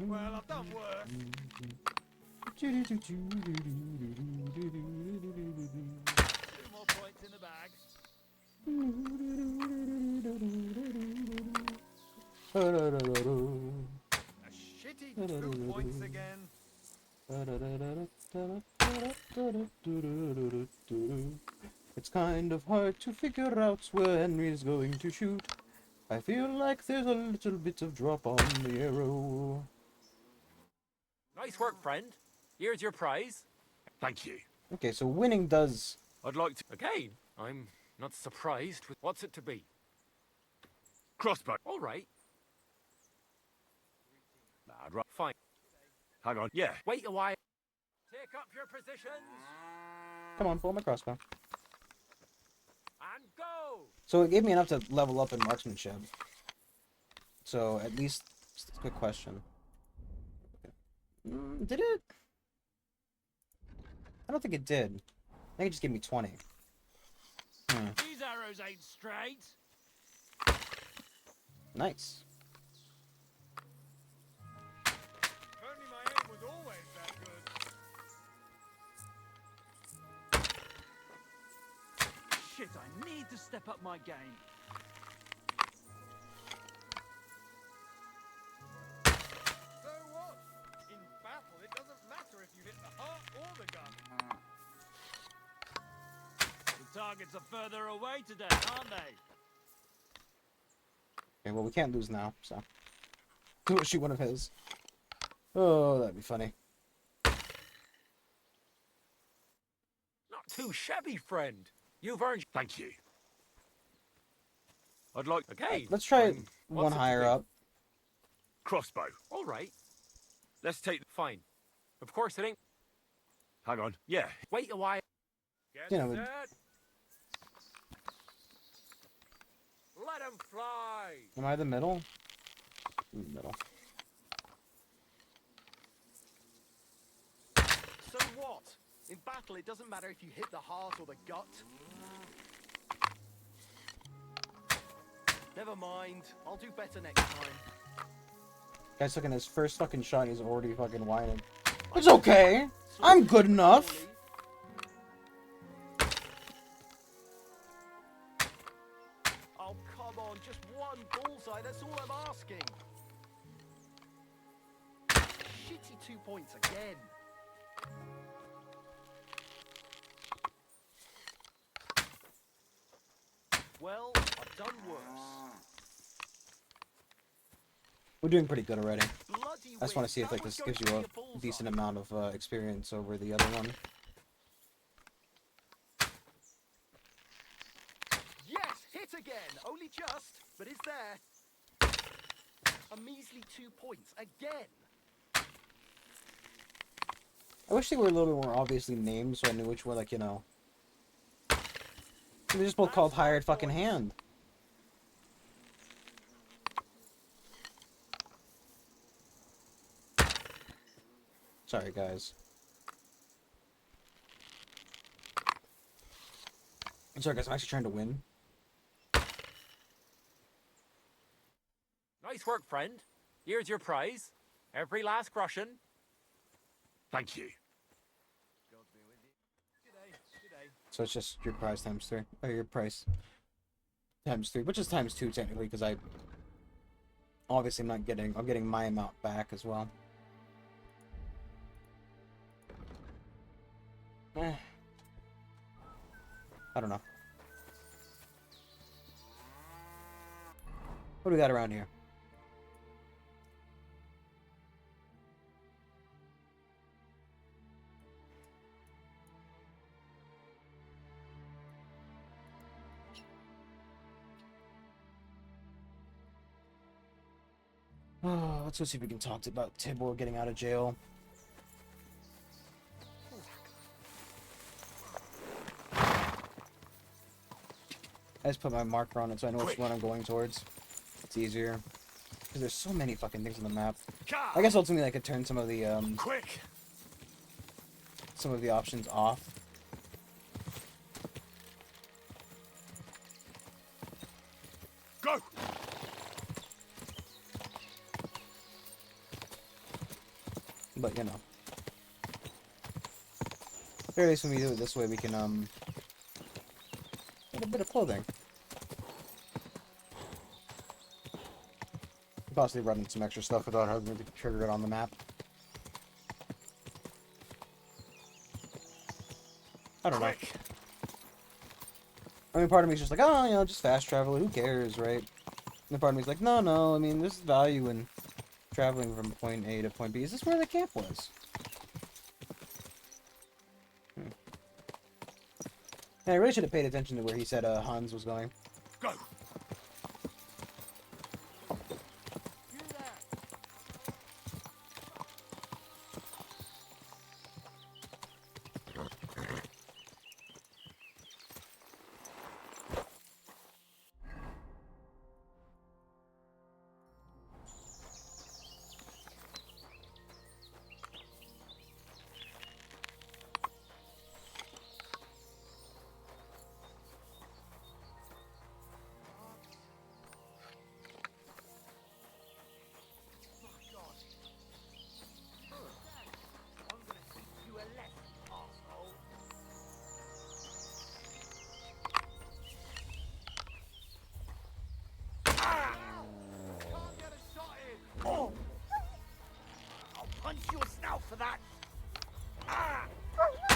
Well, I've done worse. 2 more points in the bag. A shitty 2 points again. It's kind of hard to figure out where Henry's going to shoot. I feel like there's a little bit of drop on the arrow. Nice work, friend. Here's your prize. Thank you. Okay, so winning does... I'd like to... Again, I'm not surprised with what's it to be. Crossbow. All right. I'd rather... Fine. Hang on. Yeah. Wait a while. Take up your positions. Come on, pull my crossbow. And go. So it gave me enough to level up in marksmanship. So at least... Just a quick question. Did it? I don't think it did. I think it just gave me 20. These arrows ain't straight. Nice. If only my aim was always that good. Shit, I need to step up my game. So what? In battle, it doesn't matter if you hit the heart or the gun. The targets are further away today, aren't they? Okay, well we can't lose now, so... We'll shoot one of his. Oh, that'd be funny. Not too shabby, friend. You've earned... Thank you. I'd like... Okay. Let's try it one higher up. Crossbow. All right. Let's take... Fine. Of course it ain't... Hang on. Yeah. Wait a while. Get You know, set. Let him fly. Am I the middle? Middle. So what? In battle, it doesn't matter if you hit the heart or the gut. Never mind. I'll do better next time. Guy's looking at his first fucking shot and he's already fucking whining. It's okay. I'm good enough. Oh, come on. Just one bullseye. That's all I'm asking. Shitty 2 points again. Well, I've done worse. We're doing pretty good already. Bloody I just want to see if like this gives you a decent amount of experience over the other one. Yes, hit again. Only just, but it's there. A measly 2 points again. I wish they were a little bit more obviously named so I knew which were, like, you know. They're just both called Hired Fucking Hand. Sorry, guys. I'm sorry, guys. I'm actually trying to win. Nice work, friend. Here's your prize. Every last groschen. Thank you. So it's just your price times 3. Or your price times 3, which is times 2 technically, because I obviously I'm getting my amount back as well. I don't know. What do we got around here? Oh, let's go see if we can talk about Tibor getting out of jail. I just put my marker on it so I know which one I'm going towards. It's easier. Because there's so many fucking things on the map. I guess ultimately I could turn some of the options off. Go! But you know. Or at least when we do it this way we can get a bit of clothing. Possibly running some extra stuff without having to trigger it on the map. I don't know. I mean, part of me is just like, oh, you know, just fast travel. Who cares, right? And the part of me is like, no. I mean, there's value in traveling from point A to point B. Is this where the camp was? Yeah, I really should have paid attention to where he said Hans was going. Go! Punch your snout for that!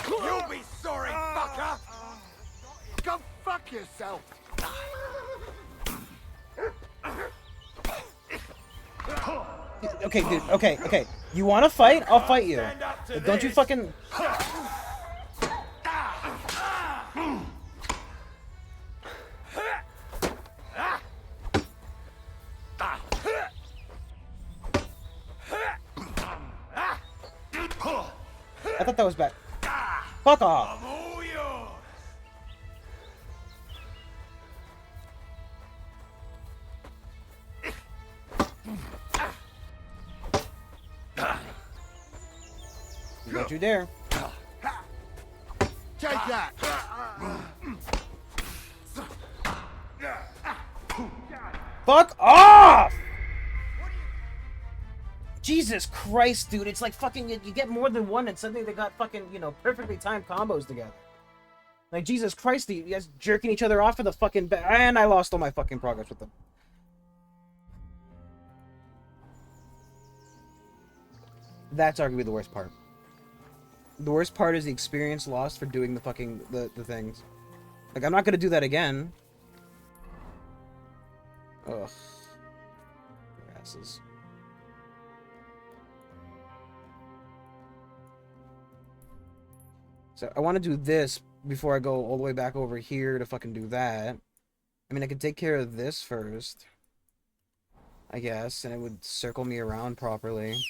You'll be sorry, fucker! Go fuck yourself! Okay, dude. Okay. You want to fight? I'll fight you. But don't you fucking... I thought that was bad. Fuck off. Don't you dare. Take that! Fuck off! Jesus Christ, dude. It's like fucking, you get more than one and suddenly they got fucking, you know, perfectly timed combos together. Like, Jesus Christ, you guys jerking each other off for the fucking... And I lost all my fucking progress with them. That's arguably the worst part. The worst part is the experience lost for doing the fucking, the things. Like, I'm not gonna do that again. Ugh. Your asses. So I want to do this before I go all the way back over here to fucking do that. I mean, I could take care of this first, I guess, and it would circle me around properly.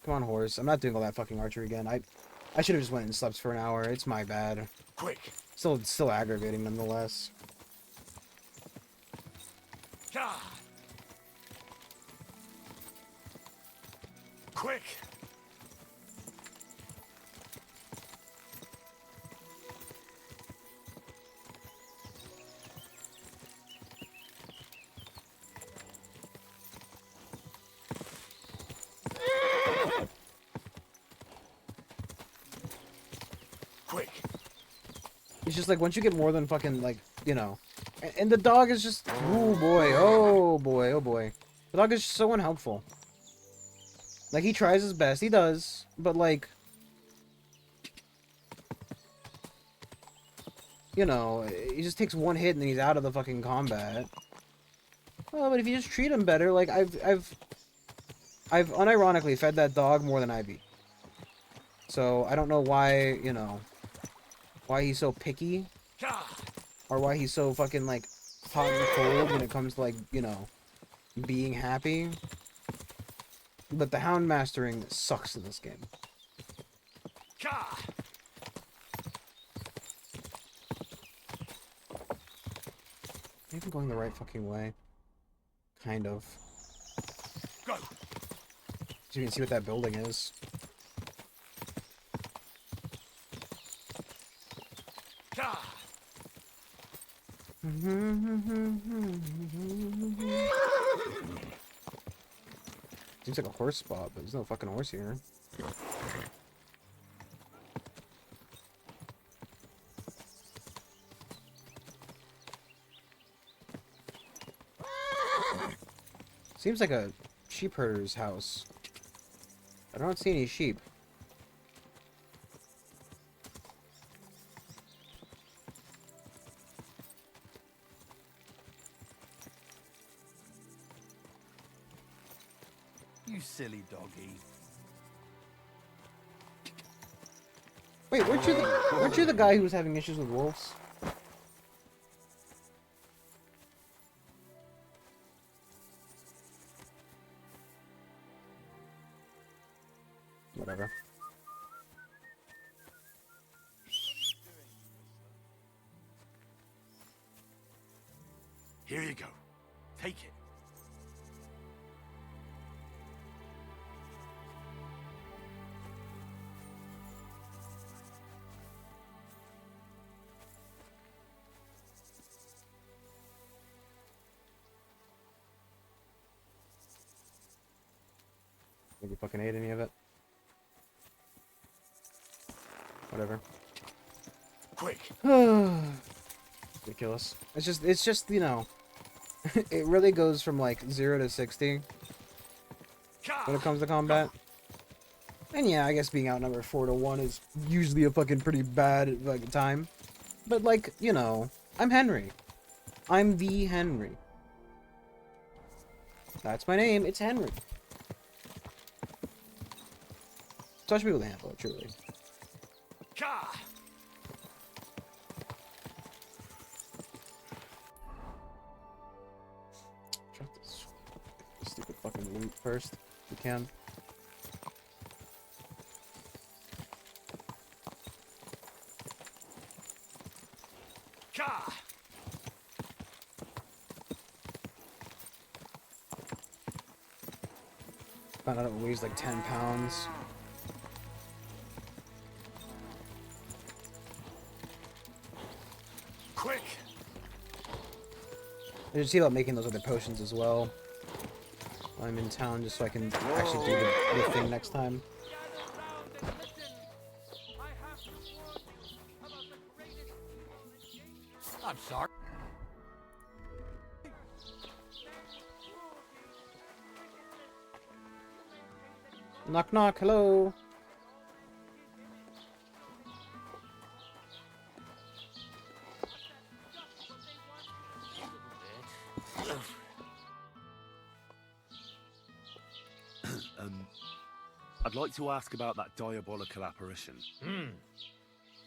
Come on, horse. I'm not doing all that fucking archery again. I should have just went and slept for an hour. It's my bad. Quick. Still aggravating nonetheless. Quick. Quick. It's just like once you get more than fucking like, you know, and the dog is just, oh boy, oh boy, oh boy. The dog is so unhelpful. Like, he tries his best, he does, but like, you know, he just takes one hit and then he's out of the fucking combat. Well, but if you just treat him better, like, I've unironically fed that dog more than I've eaten. So, I don't know why, you know, why he's so picky, or why he's so fucking, like, hot and cold when it comes to, like, you know, being happy. But the hound mastering sucks in this game. I'm even going the right fucking way. Kind of. Go. So you can see what that building is. Seems like a horse spot, but there's no fucking horse here. Seems like a sheep herder's house. I don't see any sheep. You silly doggy. Wait, weren't you the guy who was having issues with wolves? Whatever. Here you go. Take it. Think you fucking ate any of it? Whatever. Quick. Ridiculous. It's just, you know, it really goes from like 0 to 60 when it comes to combat. And yeah, I guess being outnumbered 4 to 1 is usually a fucking pretty bad like time. But like, you know, I'm Henry. I'm the Henry. That's my name, it's Henry. Touch me with a handle, truly. Drop this stupid fucking loot first, if we can. Found out it weighs like 10 pounds. Quick. I should see about making those other potions as well while I'm in town, just so I can actually do the thing next time. I'm sorry. Knock knock, hello. I'd like to ask about that diabolical apparition. And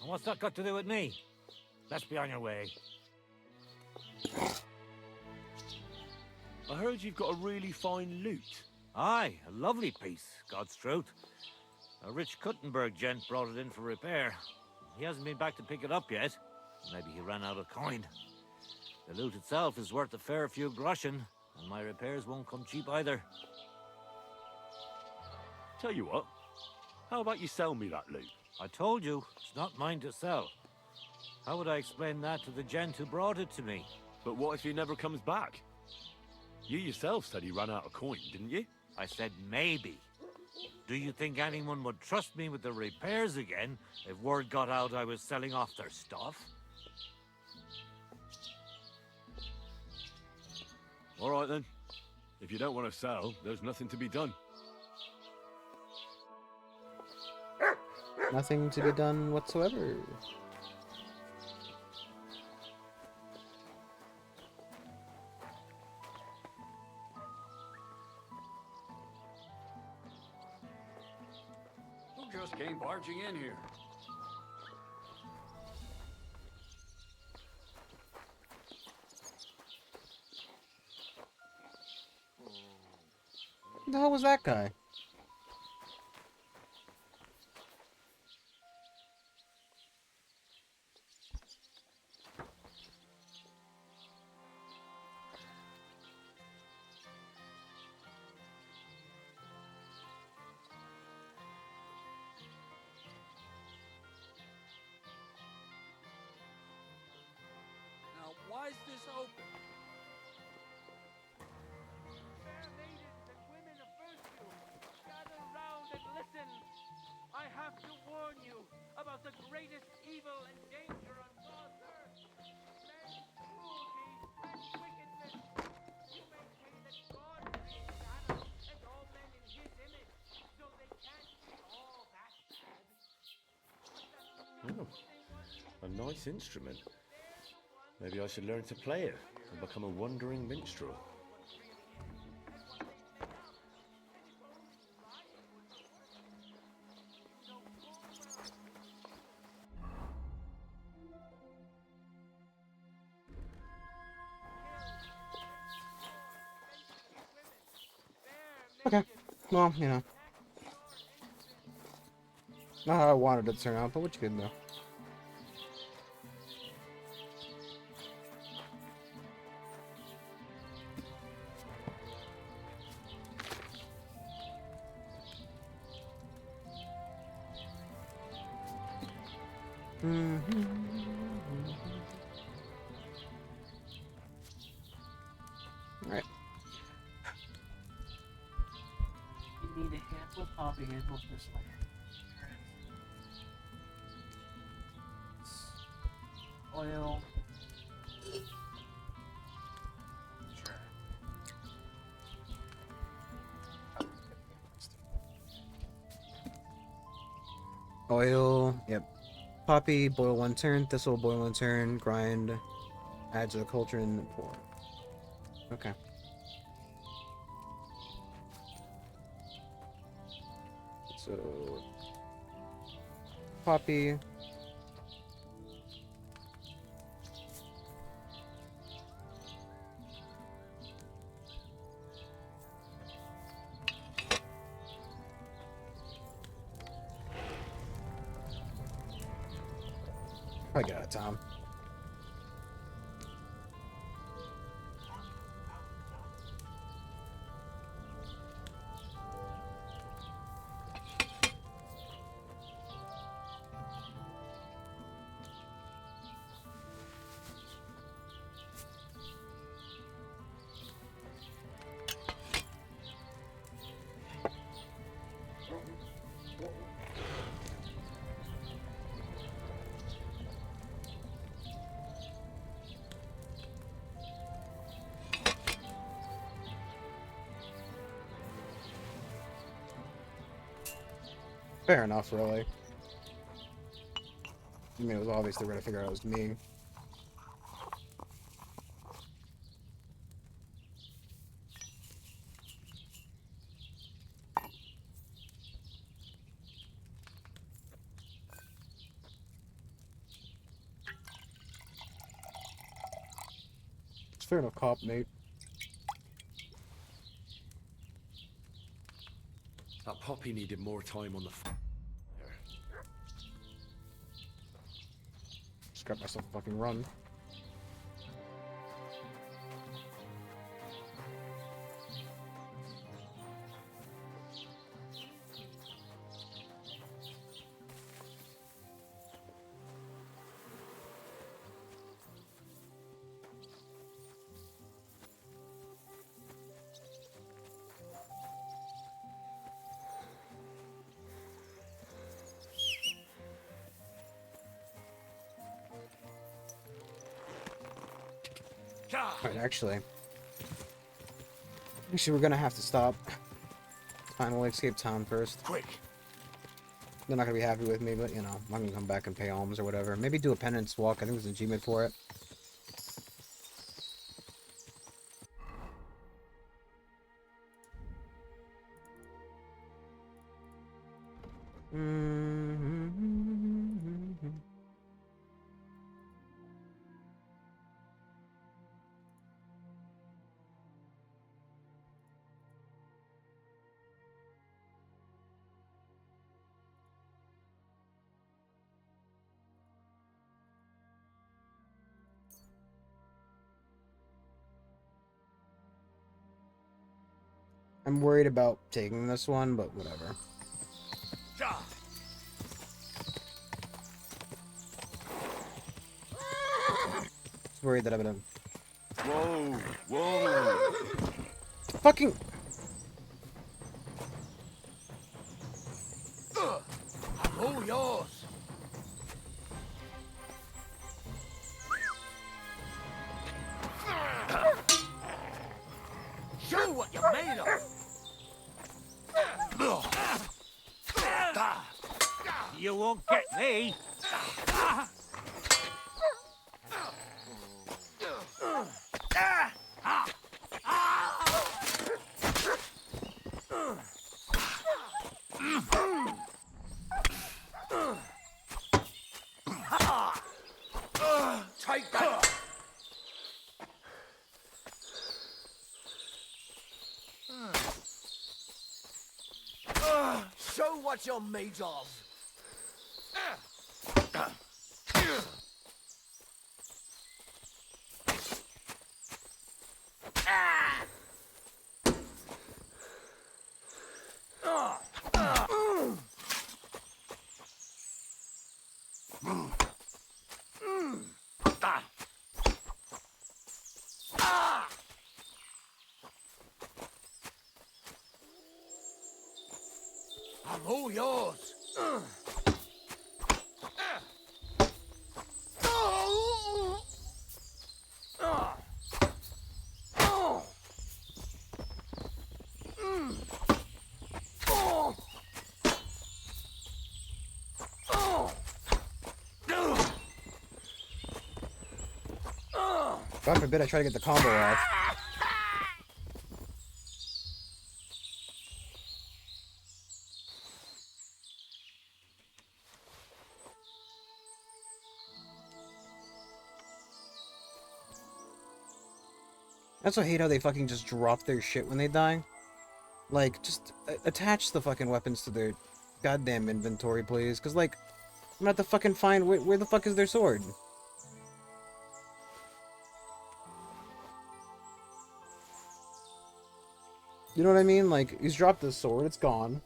what's that got to do with me? Let's be on your way. I heard you've got a really fine lute. Aye, a lovely piece, God's truth. A rich Kuttenberg gent brought it in for repair. He hasn't been back to pick it up yet. Maybe he ran out of coin. The loot itself is worth a fair few groschen, and my repairs won't come cheap either. Tell you what, how about you sell me that lute? I told you, it's not mine to sell. How would I explain that to the gent who brought it to me? But what if he never comes back? You yourself said he ran out of coin, didn't you? I said maybe. Do you think anyone would trust me with the repairs again if word got out I was selling off their stuff? All right then. If you don't want to sell, there's nothing to be done. Nothing to be done whatsoever. Who just came barging in here? Who the hell was that guy? Now, why is this open? Fair maidens and women of virtue, gather round and listen. I have to warn you about the greatest evil and danger on God's earth. Men's cruelty and wickedness. You maintain that God created Adam and all men in his image, so they can't be all that bad. Oh, a nice instrument. Maybe I should learn to play it and become a wandering minstrel. Okay. Well, you know. Not how I wanted it to turn out, but what you can do. Alright. You need a handful of poppy handles this way. Oil. Oil, yep. Poppy, boil 1 turn. Thistle, boil 1 turn. Grind. Add to the cauldron. Pour. Okay. So, poppy. I got it, Tom. Fair enough, really. I mean, it was obvious they were gonna figure out it was me. fair enough, cop, mate. That puppy needed more time on the Just got myself a fucking run. Alright, actually, we're gonna have to stop. Finally escape town first. Quick! They're not gonna be happy with me, but you know, I'm gonna come back and pay alms or whatever. Maybe do a penance walk. I think there's an achievement for it. I'm worried about taking this one, but whatever. Just worried that I'm gonna... Whoa! Whoa! Fucking... I'm all yours! Show what you're made of! You won't get me! Take that! Show what you're made of! I'm all yours! God forbid I try to get the combo off. I also hate how they fucking just drop their shit when they die. Like, just attach the fucking weapons to their goddamn inventory, please. Because, like, I'm gonna have to fucking find where the fuck is their sword? You know what I mean? Like, he's dropped his sword, it's gone.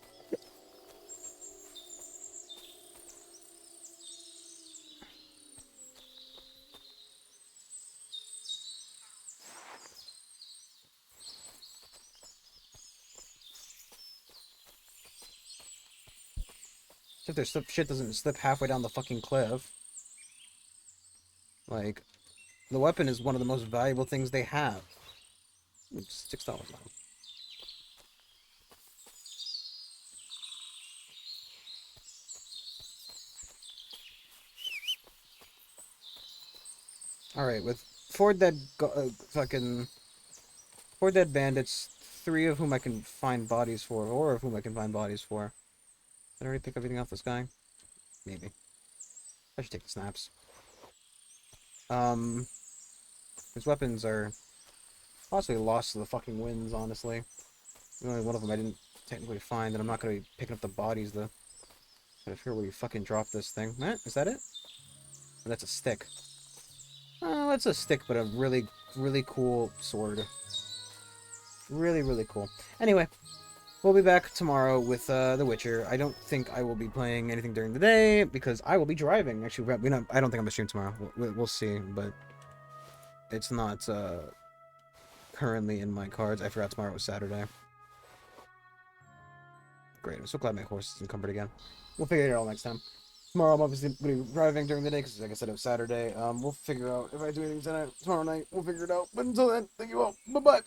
If their shit doesn't slip halfway down the fucking cliff. Like, the weapon is one of the most valuable things they have. It's $6 now. Alright, with four dead bandits, 3 of whom I can find bodies for, or of whom I can find bodies for. Did I already pick everything off this guy? Maybe. I should take the snaps. His weapons are Possibly Lost to the fucking Winds, honestly. The only one of them I didn't technically find, and I'm not gonna be picking up the bodies, though. Gotta figure where you fucking drop this thing. Is that it? Oh, that's a stick. Oh, that's a stick, but a really, really cool sword. Really, really cool. Anyway, we'll be back tomorrow with The Witcher. I don't think I will be playing anything during the day, because I will be driving. Actually, I don't think I'm gonna stream tomorrow. We'll see, but it's not currently in my cards. I forgot tomorrow was Saturday. Great. I'm so glad my horse is encumbered again. We'll figure it out next time. Tomorrow I'm obviously going to be driving during the day because, like I said, it was Saturday. We'll figure out if I do anything tonight, tomorrow night. We'll figure it out. But until then, thank you all. Bye-bye.